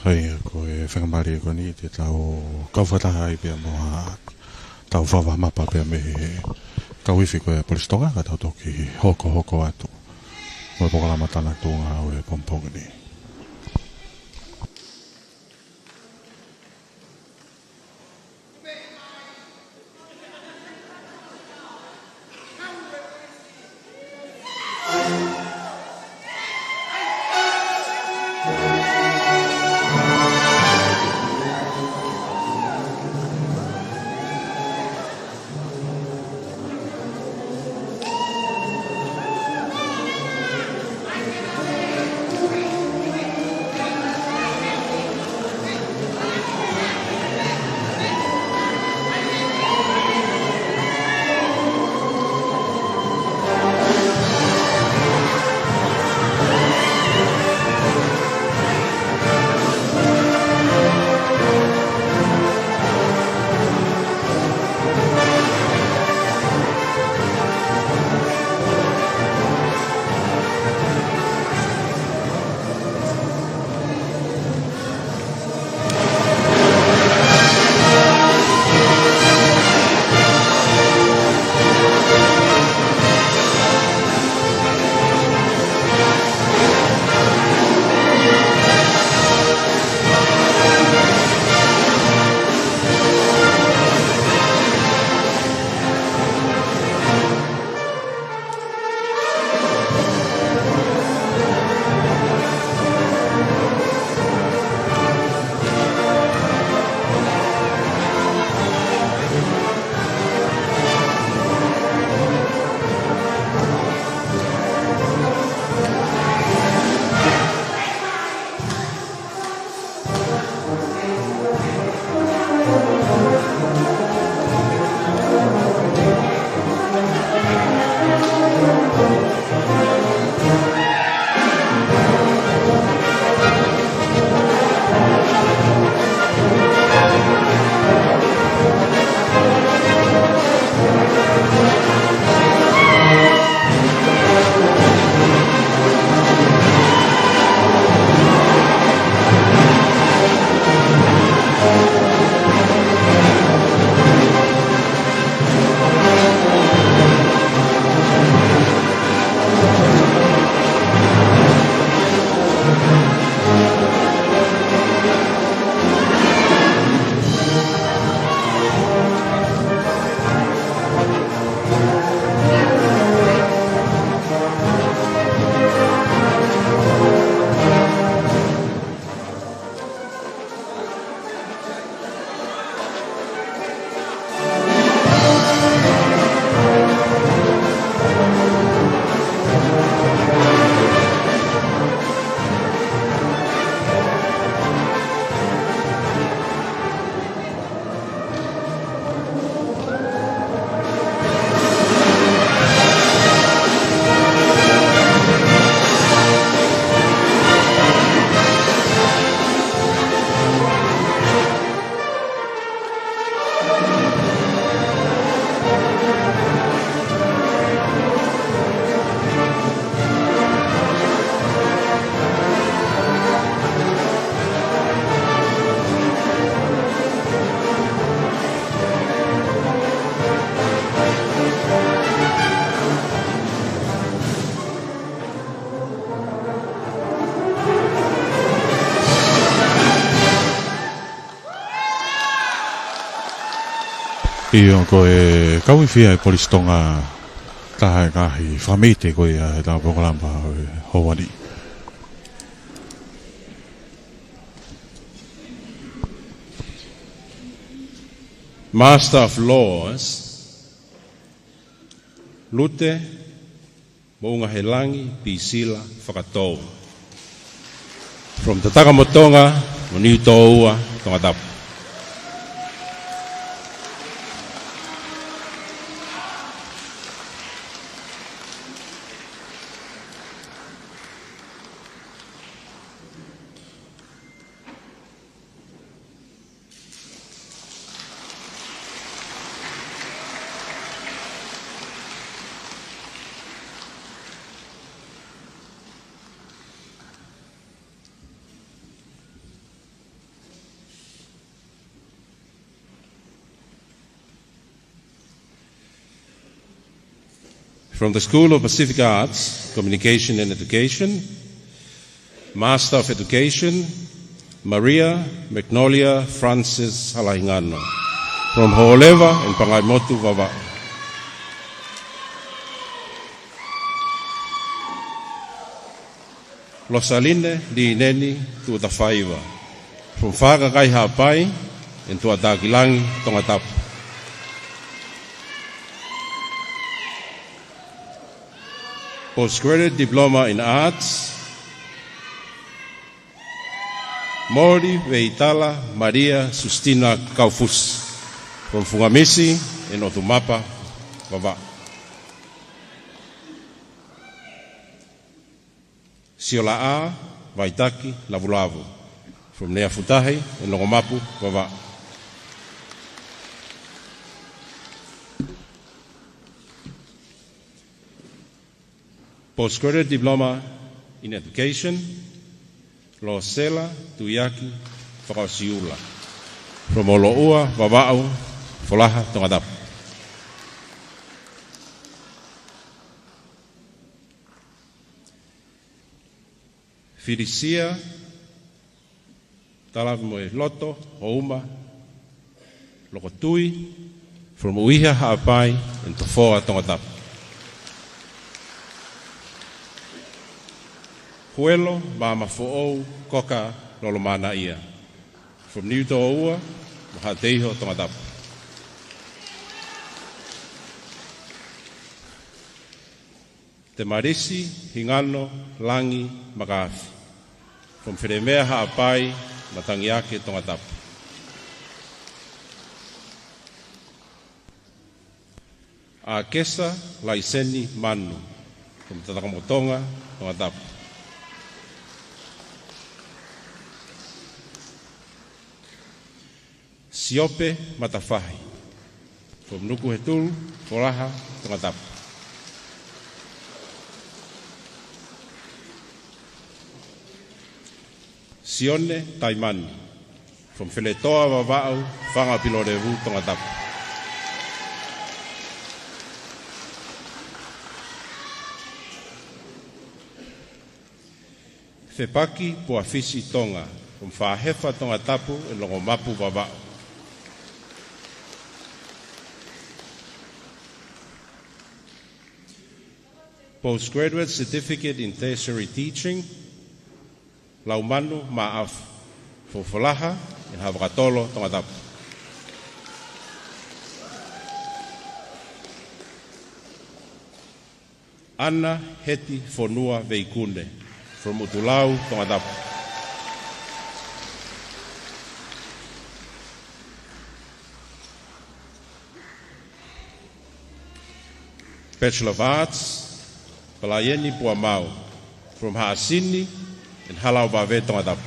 S3: Hai ko e whakamari ko ni te tau kauwhataha i pia moa tau whawa mapa pia me tau iwi ko e Polistonga ka tau toki hoko atu mo e pokalama tana tunga o e pompongini. Iyo ko e kawi fia e polistonga taha kahi famite ko ia e ta pokalamba howani.
S8: Master of Laws, Lute, Mounga Helangi, Pisila, Whakatou. From the Takamotonga, Moniu Toua, Tongatapu. From the School of Pacific Arts, Communication and Education, Master of Education, Maria Magnolia Francis Halahingano, from Ho'oleva and Pangaimotu Vava. Losaline di Neni tu Tafaiva, from Whakakai Hapai and tu Atakilangi Tongatapu. Postgraduate Diploma in Arts, Mori Veitala Maria Sustina Kaufus, from Fungamisi in Otumapa, Vava. Siola A, Vaitaki, Lavulavu, from Neafutahi in Logomapu, Vava. Postgraduate Diploma in Education, Losela Tuyaki Whakasiula, from Oloua, Vava'u, Folaha, Tongatapu. Felicia Talamoe Loto, Houma, Lokotui, from Uiha Ha'apai and Tofoa, Tongatapu. Huelo Mama Fo'ou Koka Lolomana Ia, from Niu To'oua, Mahateiho Tongatapu. Te Marisi Hingano Langi Magafi, from Whiremea Ha'apai Matangiake Tongatapu. A Kesa Laiseni Manu, from Tatakamotonga Tongatapu. Siope Matafahi, from Nuku Hetulu, Folaha, Tongatapu. Sione Taimani, from Feletoa Vava'u, Whanga Pilorevu, Tongatapu. Fepaki Puafisi Tonga, from Whahefa Tongatapu, and Logomapu Vava'u. Postgraduate Certificate in Tertiary Teaching, Laumanu Ma'af, for Folaha and Havakatolo Tongatapu. Ana Heti Fonua Veikunde, from Utulau Tongatapu. Bachelor of Arts, Palayeni Puamau, from Haasini and Halau Bave Tongatapu.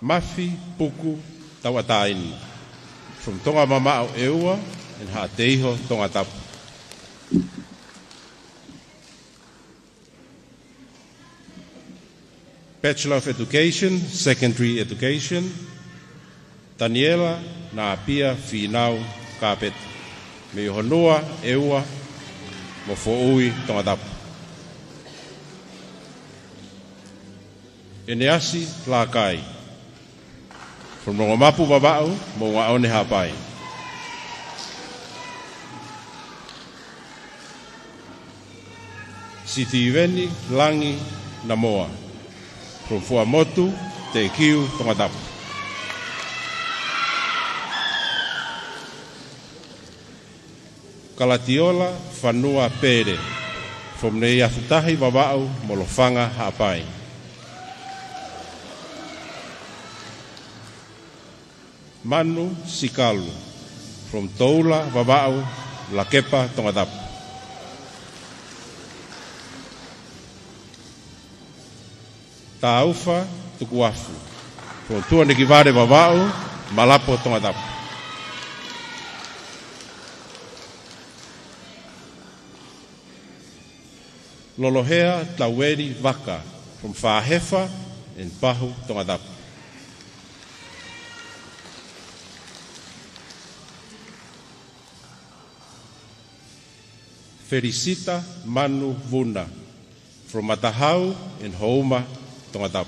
S8: Mafi Puku Tawataini, from Tonga Mamao Eua and Haateiho Tongatapu. Bachelor of Education, Secondary Education, Daniela Naapia Finau Kapet, me honua Eua mo fo'ui Tongatapu. Eneasi Lakai. From Rongomapu Babau, Moaone Hapai. Sitiiveni Langi Namoa. From Fuamotu, Te Kiu, Tongatapu. Kalatiola Fanua Pere. From Neiafutahi Babau, Molofanga Hapai. Manu Sikalu, from Toula, Babau, Lakepa, Tongatapu. Taufa, Tukuafu, from Tuanekivare, Babau, Malapo, Tongatapu. Lolohea, Taweri, Vaka, from Fahefa, and Pahu, Tongatapu. Felicita Manu Vuna, from Matahau and Houma, Tongatapu.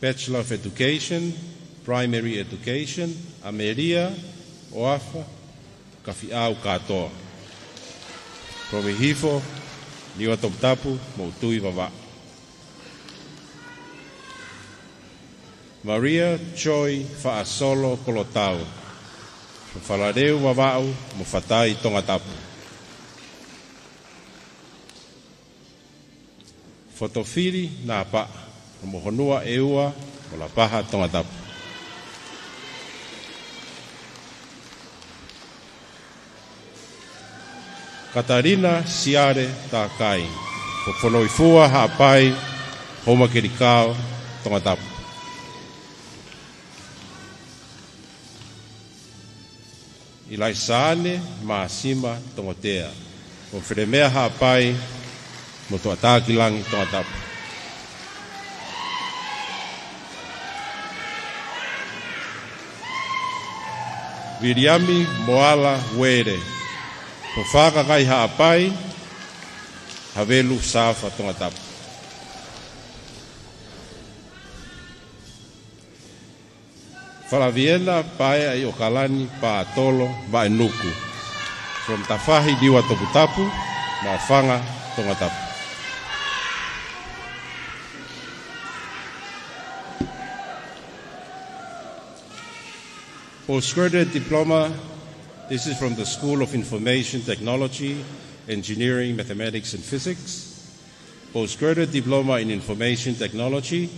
S8: Bachelor of Education, Primary Education, Ameria, Oafa, Kafiau Katoa. From Ihifo, Niwa Tongatapu, Moutui Vava. Maria Choi Fa'asolo Kolotau. From Falareu Vavau, Mufatai Tongatapu. Fotofiri Napa, from Mohonua Eua, Molapaha Tongatapu. Katarina Siare Takai, from Fonoifua Hapai, Homa Kirikau, Tongatapu. Ilaisane Masiva Tongotea. From Fremea Hapai, Motuataki Langi Tongatapu. Viriami Moala Were. From Whakakai Hapai, Havelu Safa Tongatapu. Falaviena Pae ai Okalani Pa Tolo Vai Nuku. From Tafahi Diwa Tongatapu, Mawhanga Tongatapu. Postgraduate Diploma, this is from the School of Information Technology, Engineering, Mathematics and Physics. Postgraduate Diploma in Information Technology,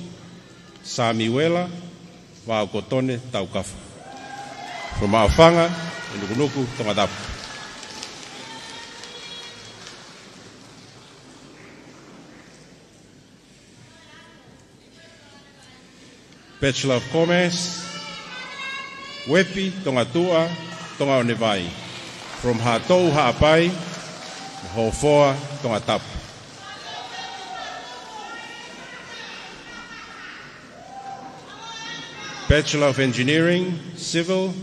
S8: Samiwela, Waokotone Taukafa. From Mawhanga, Nukunuku, Tongatapu. Bachelor of Commerce, Wepi, Tongatua, Tonga Onevai. From Hatou Haapai, Hofoa, Tongatapu. Bachelor of Engineering, Civil,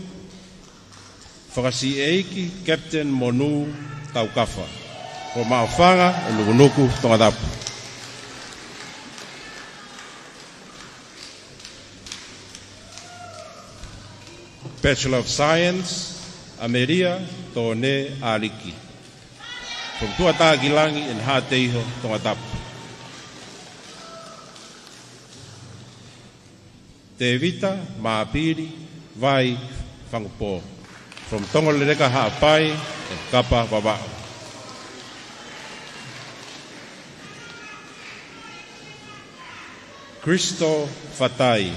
S8: Whakasieiki, Captain Monu Taukafa. From Mawhanga, Nukunuku, Tongatapu. Bachelor of Science, Ameria, Tone Aliki. From Tuatagilangi and Hateiho, Tongatapu. Te Vita, Maapiri, Vai, Whangupo. From Tongoleka Haapai and Kapa Babao. Cristo Fatai.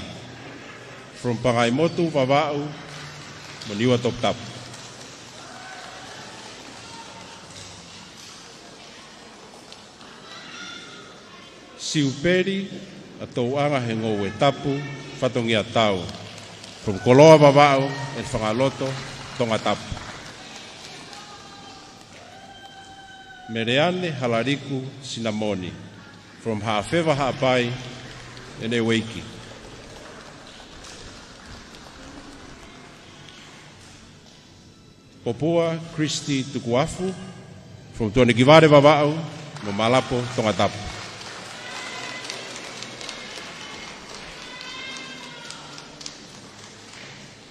S8: From Pangaimotu Babao, Moniwa Tongatapu. Siuperi, Atouanga Hengowe Tapu, Fatongia Tau. From Koloa Babao and Whangaloto, Tongatapu. Mereane Halariku Sinamoni. From Hafeva Haapai and Eweiki. Popua Christi Tukuafu from Tuanekivare Vava'u, mo Malapo, Tongatapu.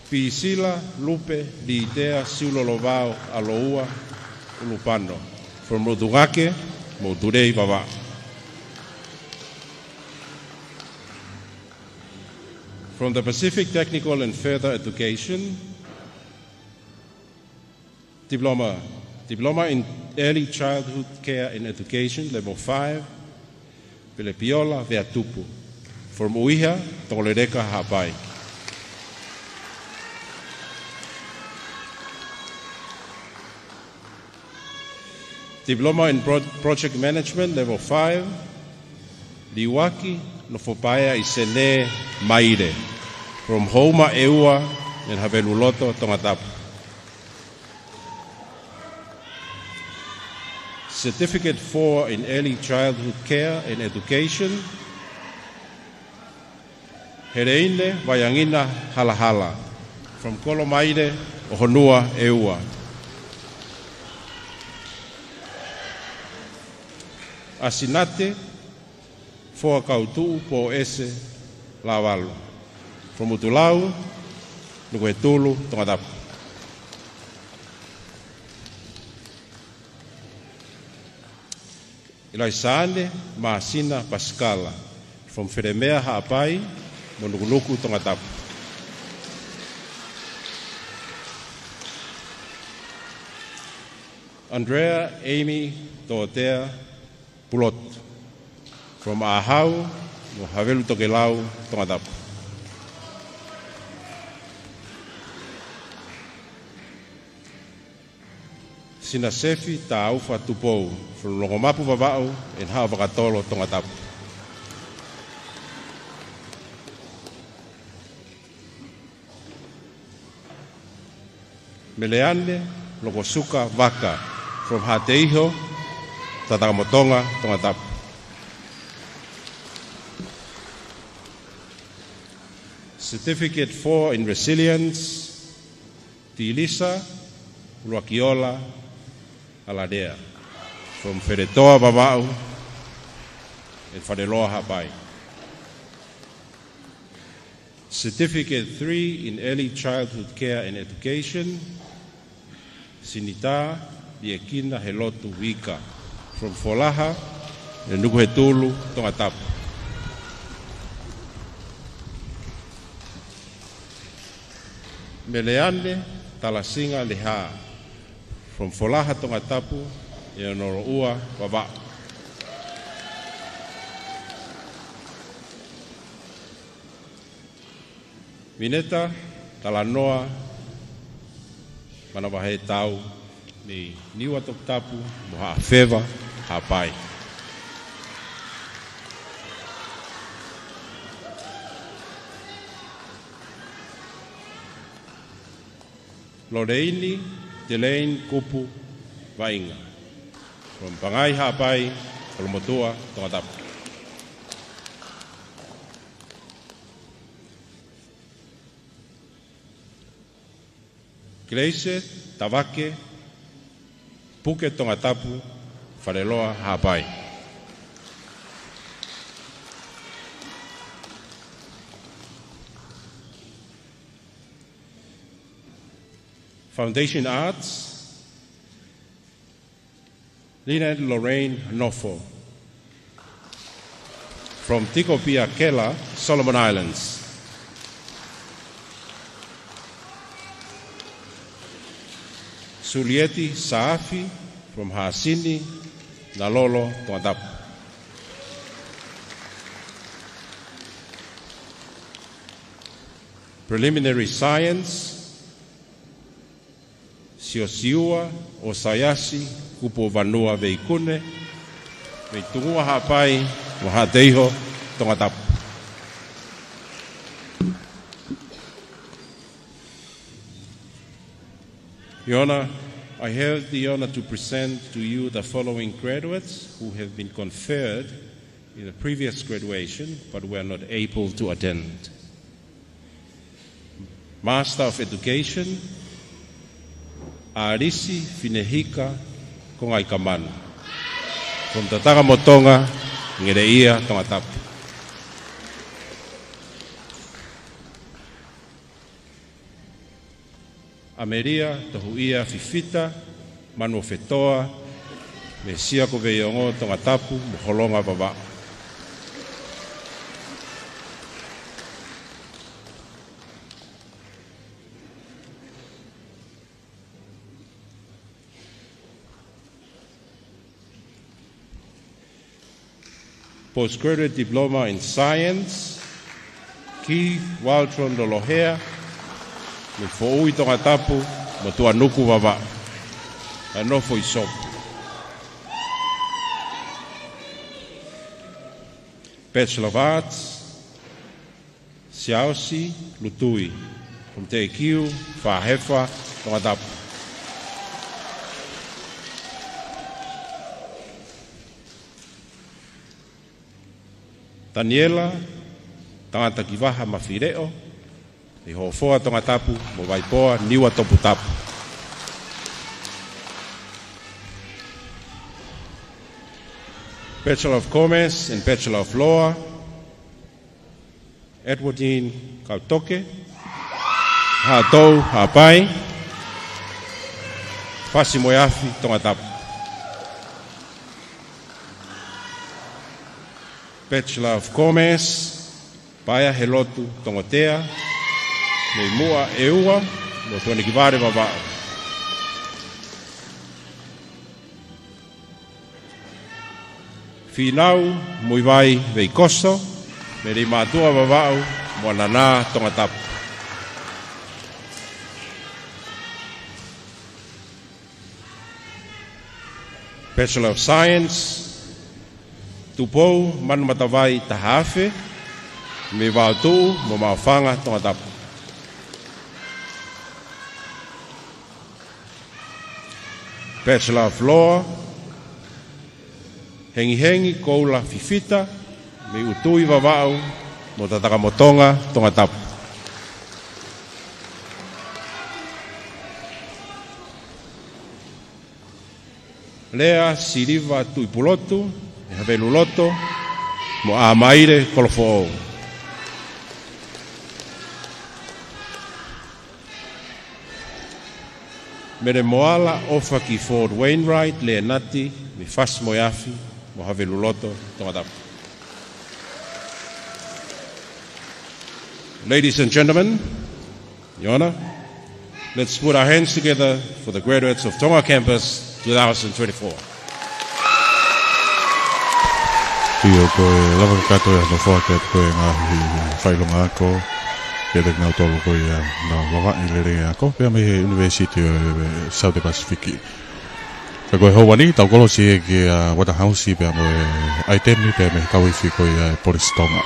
S8: Pisila Lupe Liitea Siulolovao Aloua Ulupano from Rodungake, mo Turei Vava'u. From the Pacific Technical and Further Education, Diploma in Early Childhood Care and Education, Level 5, Pilepiola Veatupu, from Uiha, Tolereka Hapai. Diploma in Project Management, Level 5, Liwaki Nofopaya Isene Maire, from Homa Eua and Haveluloto, Tongatapu. Certificate 4 in Early Childhood Care and Education, Hereine Vayangina Halahala, from Kolomaire, Ohonua Eua. Asinate, Foa Kautu Po Ese Lavalu, from Utulau, Nuguetulu, Tongatapu. Ilaisane Masina Pascala, from Feremea Haapai, Monugunuku, Tongatapu. Andrea Amy Dorothea Pulot, from Ahau, Havelu Tokelau, Tongatapu. Sinasefi Taufa Tupou, from Longomapu Vava'u and Havakatolo, Tongatapu. Meleane Logosuka Vaka, from Hateiho, Tatagamotonga, Tongatapu. Certificate 4 in Resilience, Tilisa Luakiola Aladea, from Feretoa Vava'u and Fadeloa Hapai. Certificate 3 in Early Childhood Care and Education, Sinita Diekina Helotu Wika, from Folaha and Nukuhetulu, Tongatapu. Meleane Talasinga Leha, from Folaha, Tongatapu, and Noroua, Vava'u. Mineta Talanoa Manavahe Tau ni Niwa Tongatapu, Moha Feva Hapai. Loreini Delaine Kupu Vainga, from Pangai Hapai, Kolomotua, Tongatapu. Grace Tavake Puke Tongatapu, Fareloa Hapai. Foundation Arts, Lynette Lorraine Nofo, from Tikopia Kela, Solomon Islands. Sulieti Saafi, from Hasini, Nalolo, Tongatapu. Preliminary Science, Siosiua o Sayasi, Kupo Vanua Veikune, Veitungua Hapai, Mohateiho, Tongatapu. Your Honor, I have the honor to present to you the following graduates who have been conferred in a previous graduation but were not able to attend. Master of Education, Arisi Finehika Kongai Kamana. From the Tonga, Ngereia, Tongatapu. Ameria, Tohuia, Fifita, Manu Fetoa, Mesia Koveyongo, Tongatapu, Moholonga Baba. Postgraduate Diploma in Science, Ki Waltron Dolohea, me fo'ui Tongatapu, ma tuanuku Baba, anofo isop. Bachelor of Arts, Siausi, Lutui, from Te Kiu, Whahefa, Tongatapu. Daniela, tangata kiwaha mawhireo, i hofoa Tongatapu, mo waipoa niwa toputapu. Bachelor of Commerce and Bachelor of Law, Edwardine Kautoke, Hatou, Hapai, Fasi Moiafi, Tongatapu. Bachelor of Commerce, Paia Helotu, Tongotea, Meimua Eua, mo tuane kivare Baba. Finau, Moimoi Veikoso, Meri Matua Babau, Moanana, Tongatapu. Bachelor of Science, Tupou, Manumatawai Tahafe, me wautu, mo maofanga, Tongatapu. Bachelor of Law, Hengi Koula Fifita, me utui wawau, mo tatakamotonga, Tongatapu. Lea Siriva Tuipulotu, Haveluloto, mo amaire kolofo. Mere moala ofa ki Fort Wainwright, Leonati, mi fas moiafi, mo Haveluloto, Tongatapu. Ladies and gentlemen, Your Honor, let's put our hands together for the graduates of Tonga Campus 2024.
S3: Tio koe lava kato ya no foa ke koe ngahi whailonga ako ke te ngau tolu koe na wawa i lere ako pia me University of South Pacific ka koe hauani tau kolosi e ke Waterhouse pia mo aitemi pia me kawifi koe Police Tonga.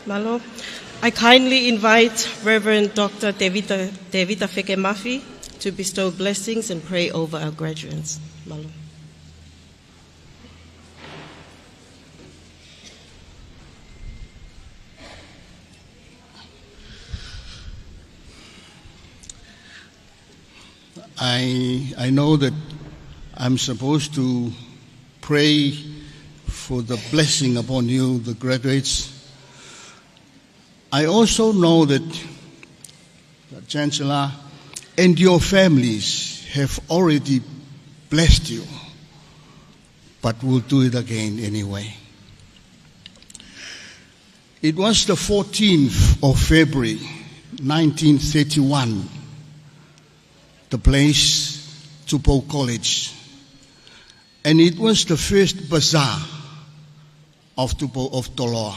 S2: Malo. I kindly invite Reverend Dr. Devita Fekemafi to bestow blessings and pray over our graduates. Malo.
S9: I know that I'm supposed to pray for the blessing upon you, the graduates. I also know that the Chancellor and your families have already blessed you, but we'll do it again anyway. It was the 14th of February, 1931, the place, Tupou College, and it was the first bazaar of Tupou of Toloa.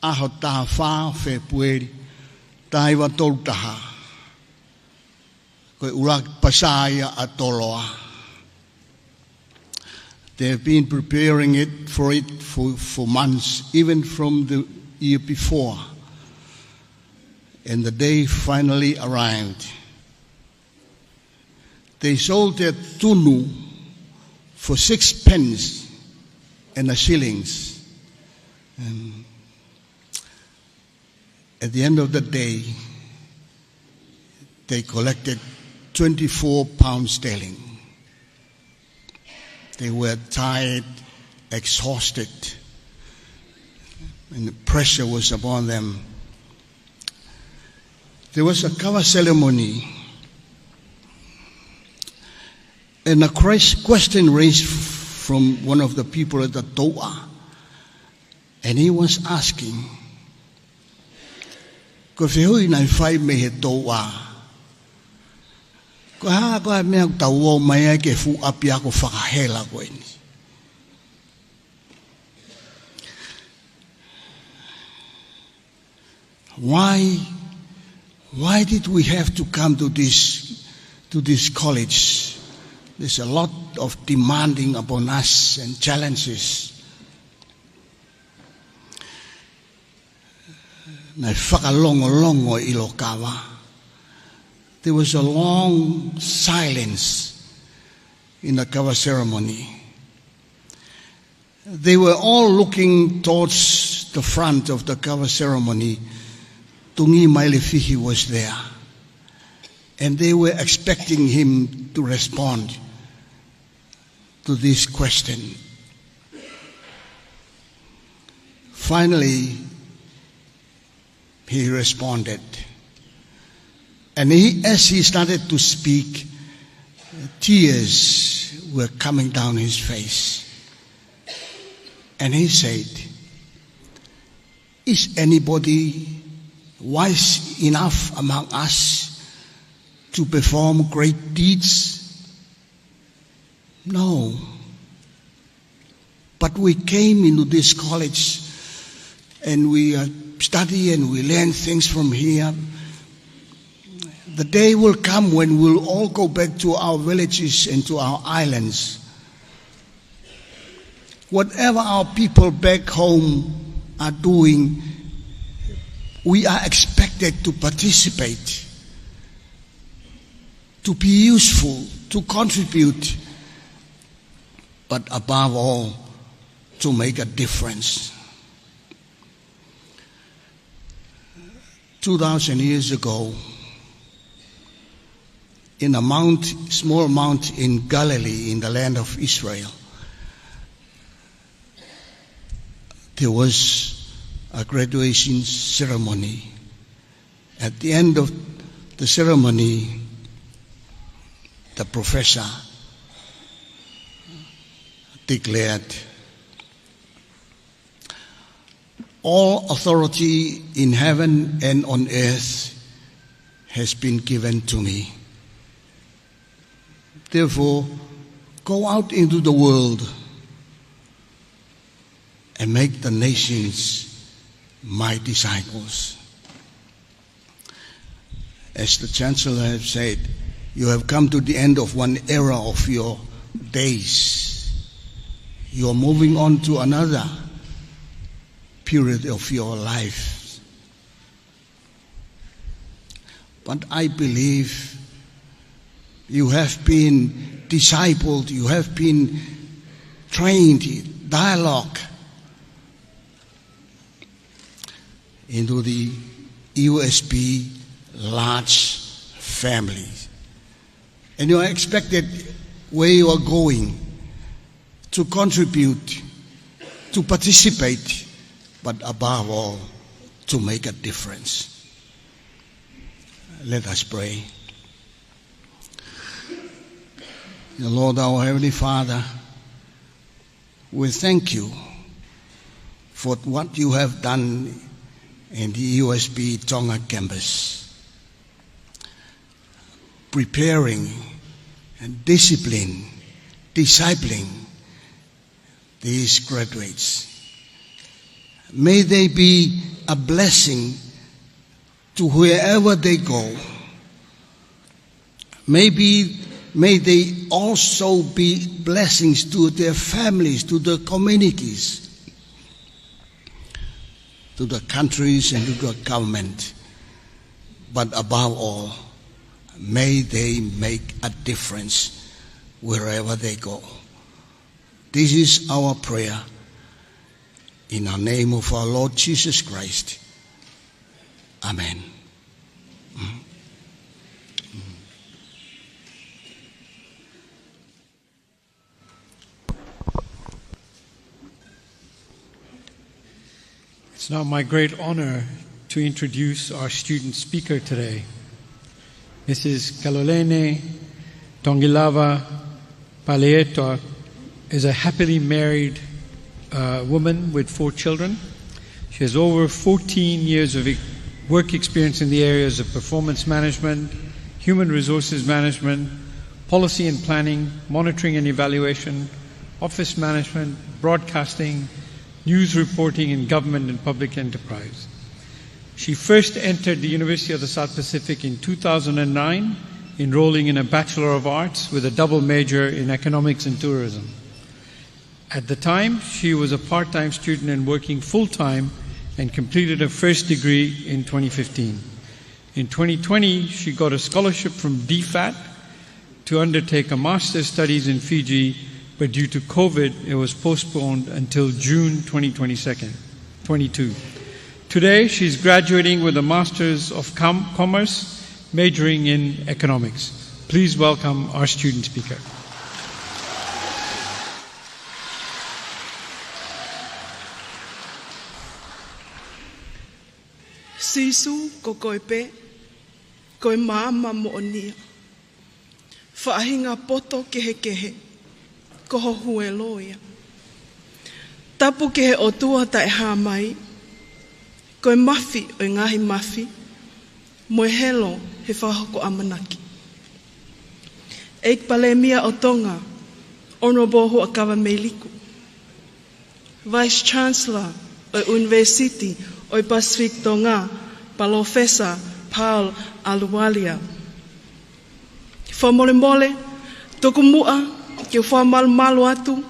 S9: Aho taha wha February, taiwa tolu taha, koe urak pasaya a Toloa. They have been preparing it for months, even from the year before. And the day finally arrived. They sold their tunu for 6 pence and a shillings. And at the end of the day, they collected 24 pounds sterling. They were tired, exhausted, and the pressure was upon them. There was a cover ceremony, and a question raised from one of the people at the Toa, and he was asking, ko whihui nai whai me he Toa, ko haa koe mea tau mai ai ke fu api ako whakahela koe ni. Why did we have to come to this college? There's a lot of demanding upon us and challenges. Nai whakalongo i lo kawa. There was a long silence in the cover ceremony. They were all looking towards the front of the cover ceremony. Tungi Mailefihi was there, and they were expecting him to respond to this question. Finally, he responded, and as he started to speak, tears were coming down his face, and he said, "Is anybody wise enough among us to perform great deeds? No. But we came into this college and we study and we learn things from here. The day will come when we'll all go back to our villages and to our islands. Whatever our people back home are doing, we are expected to participate, to be useful, to contribute, but above all, to make a difference." 2,000 years ago, in a small mount in Galilee, in the land of Israel, there was a graduation ceremony. At the end of the ceremony, the professor declared, "All authority in heaven and on earth has been given to me. Therefore, go out into the world and make the nations my disciples." As the Chancellor has said, you have come to the end of one era of your days. You are moving on to another. period of your life. But I believe you have been discipled, you have been trained in dialogue into the USP large family. And you are expected where you are going to contribute, to participate, but above all, to make a difference. Let us pray. The Lord, our Heavenly Father, we thank you for what you have done in the USP Tonga campus, preparing and discipling, discipling these graduates. May they be a blessing to wherever they go. May they also be blessings to their families, to the communities, to the countries and to the government. But above all, may they make a difference wherever they go. This is our prayer in the name of our Lord Jesus Christ. Amen.
S6: It's now my great honor to introduce our student speaker today. Mrs. Kalolene Tongilava Paleetua is a happily married woman with 4 children. She has over 14 years of work experience in the areas of performance management, human resources management, policy and planning, monitoring and evaluation, office management, broadcasting, news reporting in government and public enterprise. She first entered the University of the South Pacific in 2009, enrolling in a Bachelor of Arts with a double major in economics and tourism. At the time, she was a part-time student and working full-time and completed her first degree in 2015. In 2020, she got a scholarship from DFAT to undertake a master's studies in Fiji, but due to COVID, it was postponed until June 2022. Today, she's graduating with a Master's of Commerce, majoring in economics. Please welcome our student speaker.
S10: Sisu ko koipe, koe maama mo onia. Whaahinga poto kehe, koho hue loia. Tapu kehe o tua tae hā mai, koe mawhi o ngahi mawhi, moe helo he whahoko amanaki. Eik Palemia o Tonga, Honorable Huakawa Meiliku, Vice Chancellor o University o Pacific Tonga, Professor Paula Aluwalia. Whamole, toku mua, ke whamalu atu,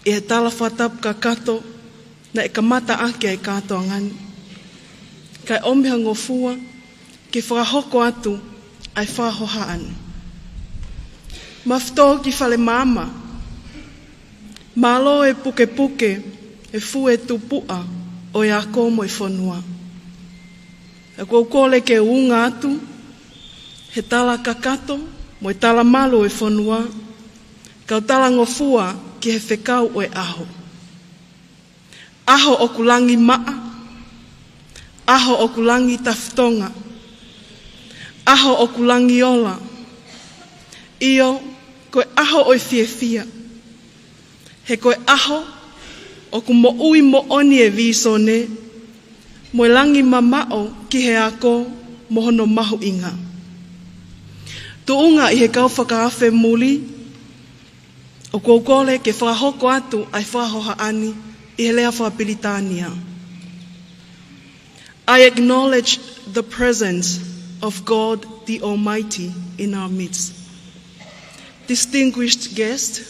S10: e he tala whatap ka kato, na e ka mata ake ai katoa ngani. Kai omiha ngofua, ke whahoko atu, ai whahoha anu. Mafto ki whale mama, malo e puke, e fu e tupua, o e ako mo e whanua. E koukole ke unga atu, he tala kakato, mo e tala malo e whanua, kau tala ngofua ki he whekau o e aho. Aho o kulangi maa, aho o kulangi taftonga, aho o kulangi ola, iyo koe aho o e fia. He koe aho o ku mo ui mo oni e visone, mo e langi mamao ki he ako mohono mahu inga. Tuunga i he kau whakaafe muli, o koukole ke whahoko atu ai whahoha ani i he lea whapilitania. I acknowledge the presence of God the Almighty in our midst. Distinguished guests,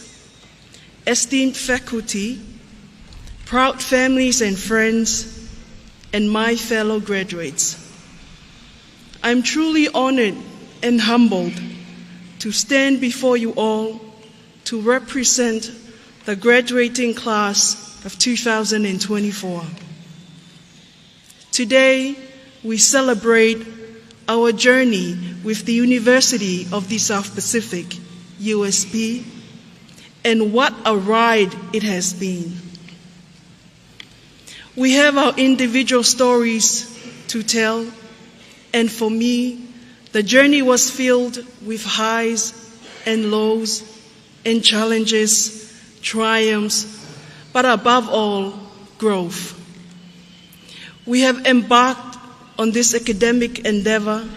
S10: esteemed faculty, proud families and friends, and my fellow graduates. I'm truly honored and humbled to stand before you all to represent the graduating class of 2024. Today, we celebrate our journey with the University of the South Pacific, USP, and what a ride it has been. We have our individual stories to tell, and for me, the journey was filled with highs and lows and challenges, triumphs, but above all, growth. We have embarked on this academic endeavor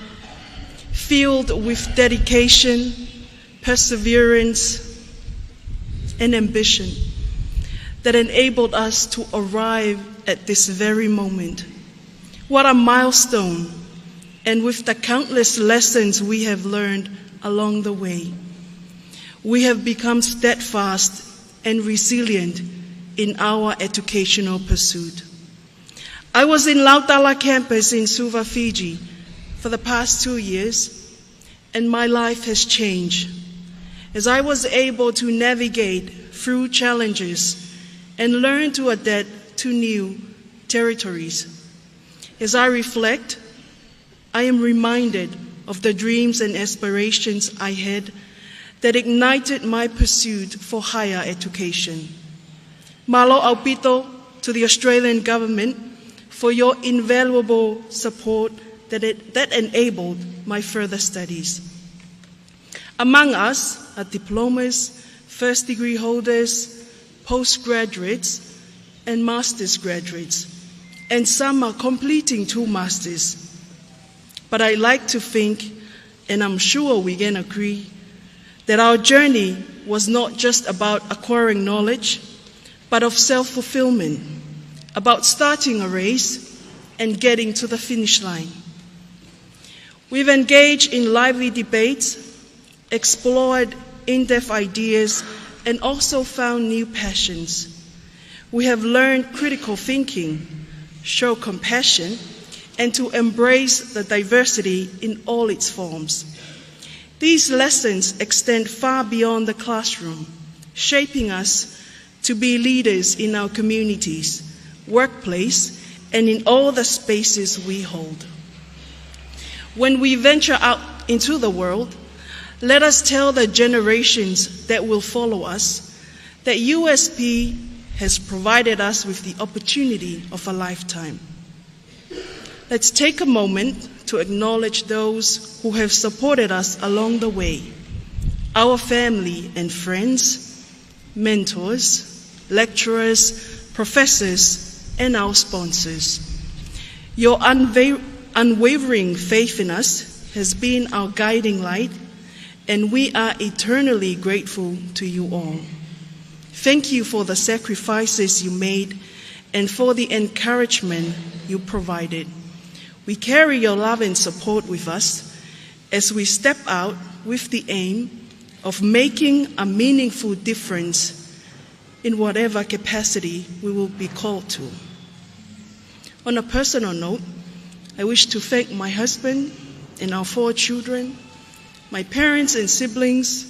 S10: filled with dedication, perseverance, and ambition that enabled us to arrive at this very moment. What a milestone, and with the countless lessons we have learned along the way, we have become steadfast and resilient in our educational pursuit. I was in Lautala campus in Suva, Fiji for the past 2 years, and my life has changed as I was able to navigate through challenges and learn to adapt to new territories. As I reflect, I am reminded of the dreams and aspirations I had that ignited my pursuit for higher education. Malo aupito to the Australian government for your invaluable support that enabled my further studies. Among us are diplomas, first degree holders, postgraduates, and master's graduates, and some are completing 2 masters. But I like to think, and I'm sure we can agree, that our journey was not just about acquiring knowledge, but of self-fulfillment, about starting a race and getting to the finish line. We've engaged in lively debates, explored in-depth ideas, and also found new passions. We have learned critical thinking, show compassion, and to embrace the diversity in all its forms. These lessons extend far beyond the classroom, shaping us to be leaders in our communities, workplace, and in all the spaces we hold. When we venture out into the world, let us tell the generations that will follow us that USP has provided us with the opportunity of a lifetime. Let's take a moment to acknowledge those who have supported us along the way, our family and friends, mentors, lecturers, professors, and our sponsors. Your unwavering faith in us has been our guiding light, and we are eternally grateful to you all. Thank you for the sacrifices you made and for the encouragement you provided. We carry your love and support with us as we step out with the aim of making a meaningful difference in whatever capacity we will be called to. On a personal note, I wish to thank my husband and our 4 children, my parents and siblings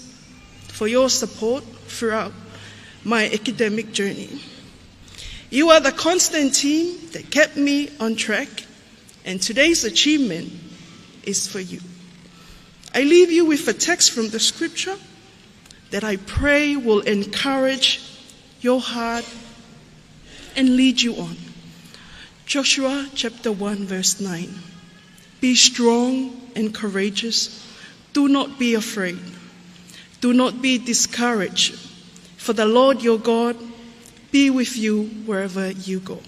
S10: for your support throughout my academic journey. You are the constant team that kept me on track, and today's achievement is for you. I leave you with a text from the scripture that I pray will encourage your heart and lead you on. Joshua chapter 1 verse 9. Be strong and courageous. Do not be afraid. Do not be discouraged. For the Lord your God be with you wherever you go.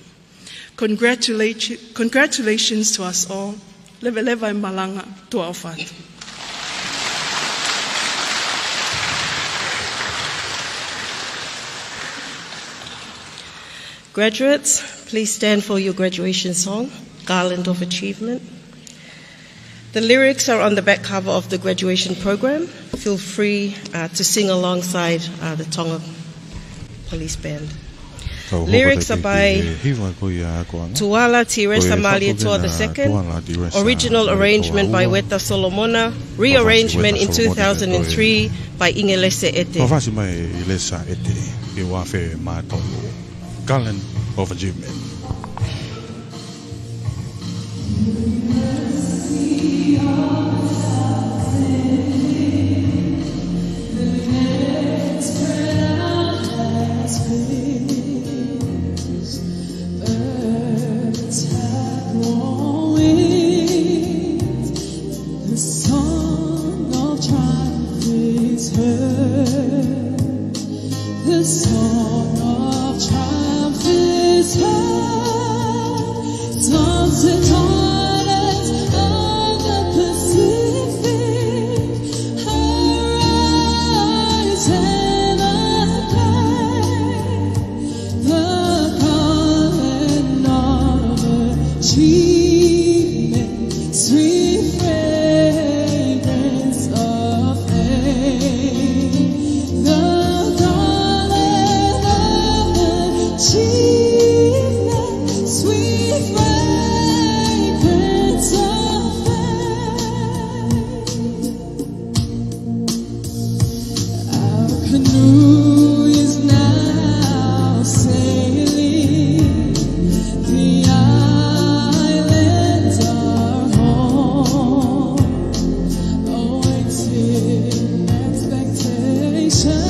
S10: Congratulations to us all. Leve leva malanga to our father.
S2: Graduates, please stand for your graduation song, Garland of Achievement. The lyrics are on the back cover of the graduation program. Feel free to sing alongside the Tonga Police Band. Lyrics are by Tuala Tiresa Malietoa II. Original arrangement by Weta Solomona. Rearrangement in 2003 by Ingelese Ete.
S3: Garland of Achievement.
S11: The song of triumph is heard. Songs and daughters of the Pacific arise and acclaim the calling of achievement, sweet fragrance of fame. The sweet fragrance of fame. Our canoe is now sailing. The islands are home, awaiting expectation.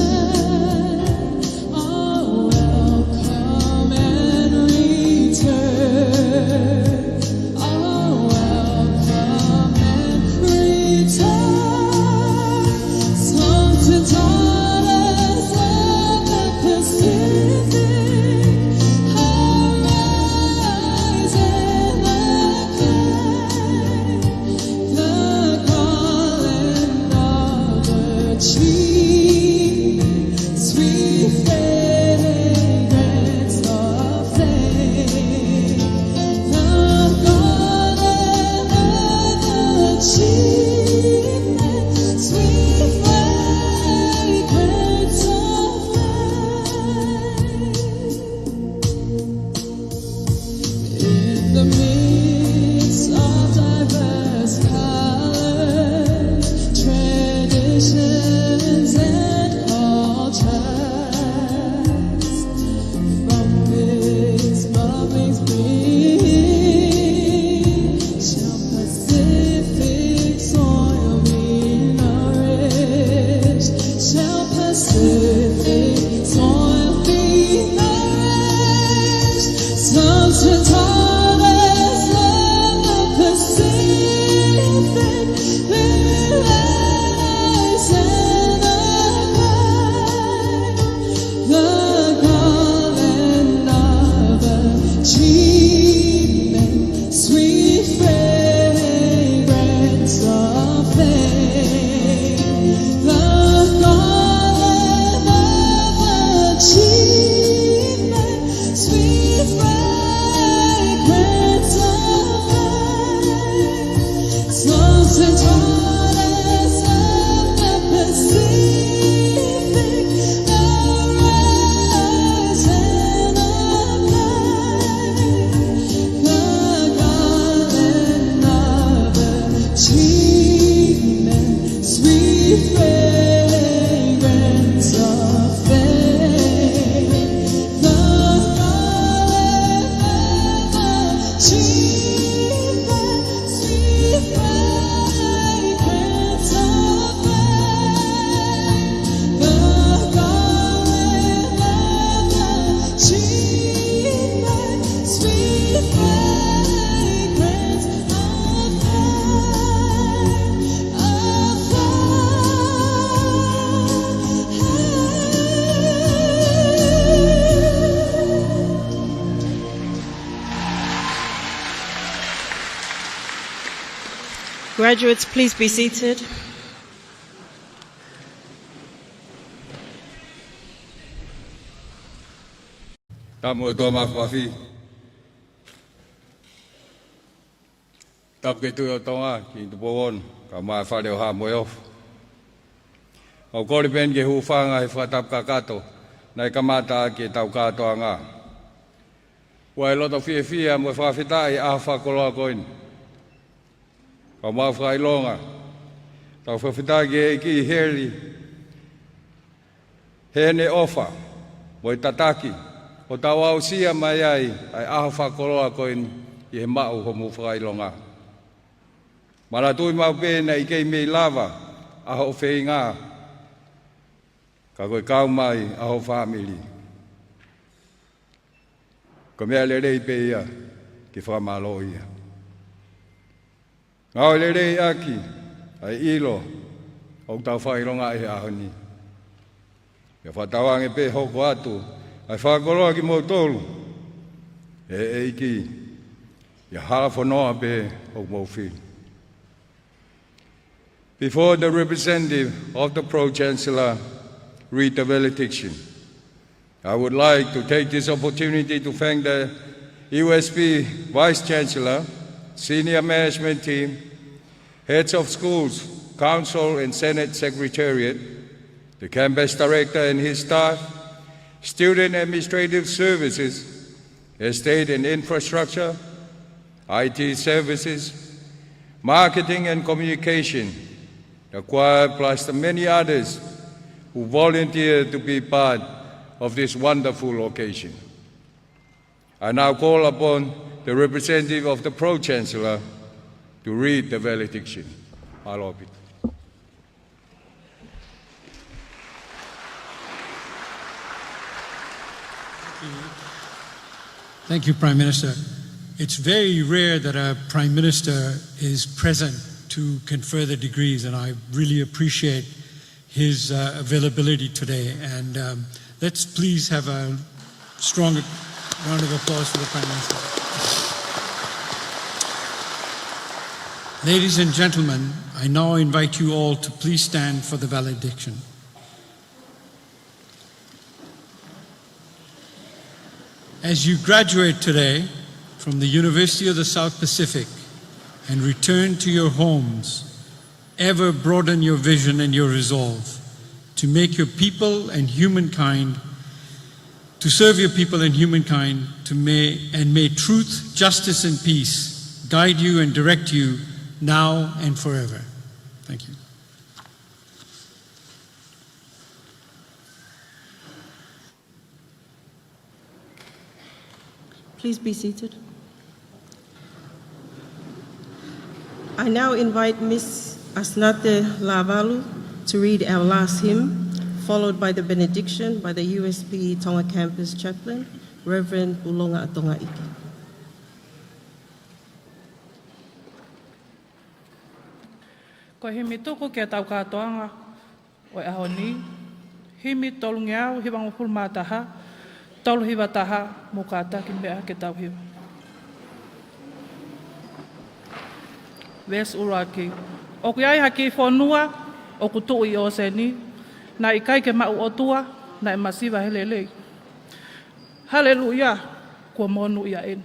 S2: Graduates, please be seated.
S7: Tamu Thomas Wafi. Tap ke tu Tonga ki tu pon ka ma fa le ha moyo. O ko le ben ke hu fa nga fa tap ka kato. Nai kamata ke tau ka to nga. Wai loto fia mo whawhitai a whakoloa koin. Ka mau whailonga. Tau whawhitai ki ki heri. Hene ofa. Mo tataki. O tau au sia mai ai a whakoloa koin i he mau ho mo whailonga. Mara tui mau pēna i kei mei lava a ho whei ngā. Ka koe kau mai a ho whamili. Ko mea le rei pe ia ki whamalo ia. Ngau le rei aki ai ilo o tau whaironga e ahoni. Ia whatawange pe hoko atu ai whakoloa ki mo tolu. E eiki ia halafonoa pe o mo whiri. Before the representative of the Pro-Chancellor read the valediction, I would like to take this opportunity to thank the USP Vice-Chancellor, senior management team, heads of schools, council and Senate Secretariat, the campus director and his staff, student administrative services, estate and infrastructure, IT services, marketing and communication, the choir plus the many others who volunteered to be part of this wonderful occasion. I now call upon the representative of the Pro-Chancellor to read the valediction. Alopit.
S6: Thank you, Prime Minister. It's very rare that a Prime Minister is present to confer the degrees, and I really appreciate his availability today. And let's please have a strong round of applause for the Prime Minister. Ladies and gentlemen, I now invite you all to please stand for the valediction. As you graduate today from the University of the South Pacific and return to your homes, ever broaden your vision and your resolve to make your people and humankind, to serve your people and humankind, may truth, justice, and peace guide you and direct you now and forever. Thank you.
S2: Please be seated. I now invite Ms. Asnate Lavalu to read our last hymn, followed by the benediction by the USP Tonga Campus Chaplain, Reverend Bulonga Atonga Iki.
S12: Ko himi tuku kia tau katoanga o e ahoni, himi tolu ngeau hiwangu hulmataha, tolu hiwa taha mukata ki mea ke tau hiwa. Ves uraki. O ku ai haki whonua, o ku tuu i o seni, na i kai ke mau o tua, na i Masiva helelei. Hallelujah, kua monu ia enu.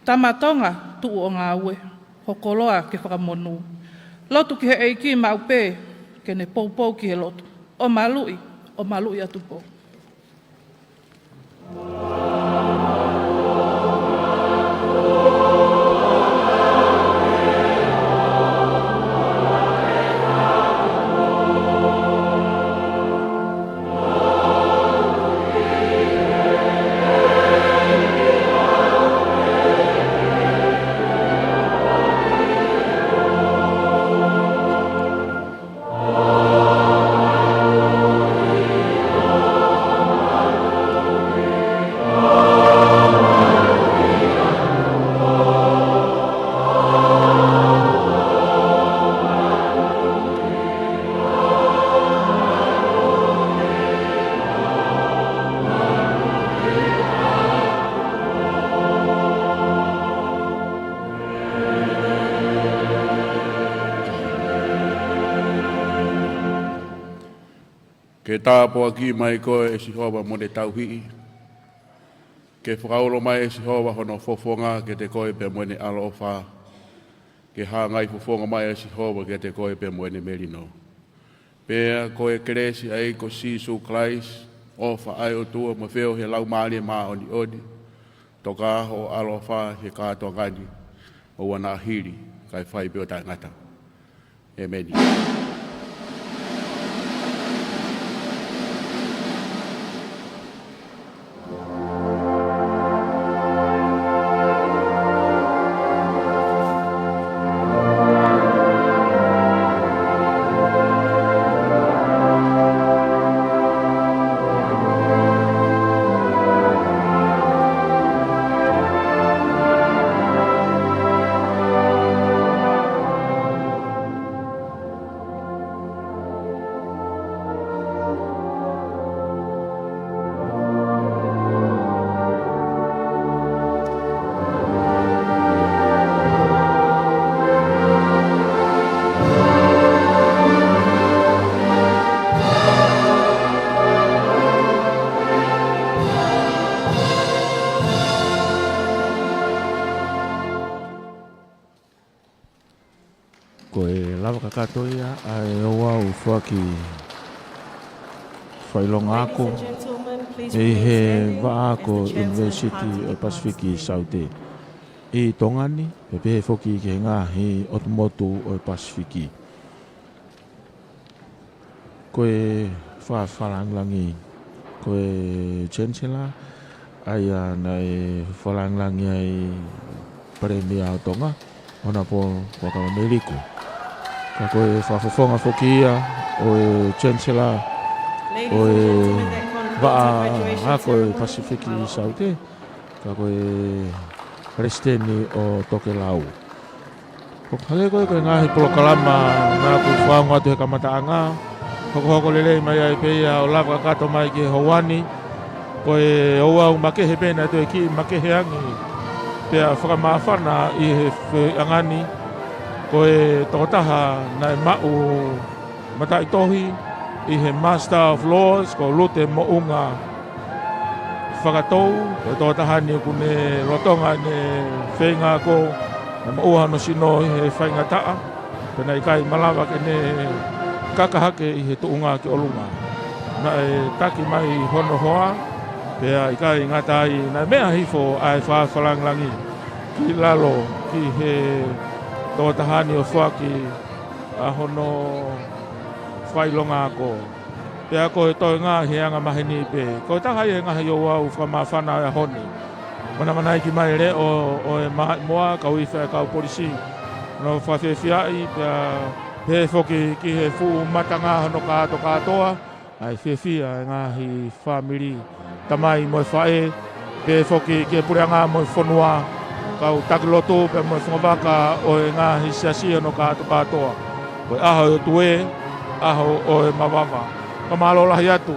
S12: Tamatonga tu o ngā ue, hokoloa ke whakamonu. Lotu ki he eiki maupe, ke ne poupou ki he lotu. O malui atu pou.
S13: Ke tāpo aki mai koe e sihowa mo ne tauhii. Ke whakaolo mai e sihowa hono fofonga ke te koe pe mo ne alofa. Ke hāngai fofonga mai e sihowa ke te koe pe mo ne merino. Pea koe keresi ai ko sisu Christ. Ofa ai o tua mo wheo he lau maari maa oni odi. Toka aho alofa he kātoa ngani. O wana hiri kai whai peo tai ngata. Amen.
S1: Katoia ai oa u whaki whailonga ako e he waako University o Pasifiki Saute i Tongani e pehe whoki ke ngā he otomotu o Pasifiki koe whalanglangi koe Chancellor ai ana e whalanglangi ai Premier o Tonga ona po wakameriko ka koe whafofonga whokia o e Chancellor o e waa hako e Pasifiki Saute ka koe Presidenti o Tokelau ko hale koe koe ngahi polokalama ngā ku whaunga tu he kamataanga hoko lelei mai ai peia o lava kato mai ki Hawani koe oau makehe pena tu e ki makehe angi pea whakamawhana i he angani koe tokotaha nai mau matai tohi i he Master of Laws ko lute mo unga whakatou e tokotaha ni kune rotonga ne whenga ko na maua no sino i he whainga taa pena i kai malawa ke ne kakahake i he tuunga ki olunga na e taki mai hono hoa pea i kai ngatai na mea hifo ai whawhalanglangi ki lalo ki he tō tahani o whaki a hono whailonga ako. Pea koe toi ngā heanga maheni pe. Koe tahai e ngahi o wau whamawhana e honi. Mana ki mai re o e moa kau i whai kau polisi. No whawhiawhiai pea he whoki ki he fu matanga hono katoa. Ai whiawhia e ngahi whamiri tamai mo whae. Pe whoki ki e pureanga mo whonua. Kau takiloto pe mo whangawaka o e ngā hisiasia no katoa. Koe aho o tue, aho o e mawawa. Ka malo lahi atu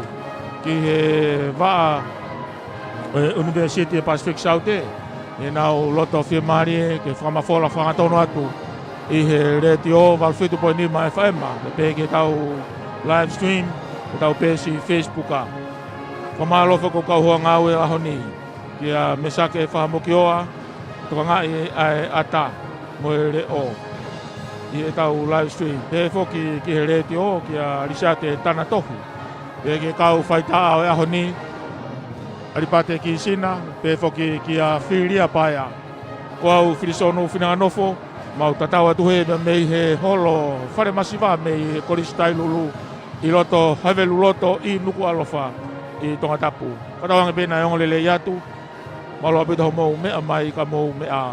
S1: ki he waa o e University of Pacific Saute. E nau loto whiamari ke whamawhola whangatono atu i he retio Valwhitu.5 FM. Me pe ke tau live stream, ke tau pesi Facebooka. Ka malo whako kau hoa ngau e aho ni. Ki a mesake e whahamoki oa. Toka ngai ai ata mo e reo i e tau live stream. Pe whoki ki he reti o ki a risate tana tohi. Pe ke kau whaitaa o e aho ni. Aripate ki sina. Pe whoki ki a whiria paia. Ko au whirisonu whinanganofo. Mau tatau atuhe mei he holo whare Masiva mei he koristai lulu. I loto havelu loto i nuku alofa i Tongatapu. Katawange pena e ongolele iatu. Malo apita ho mou mea mai ka mou mea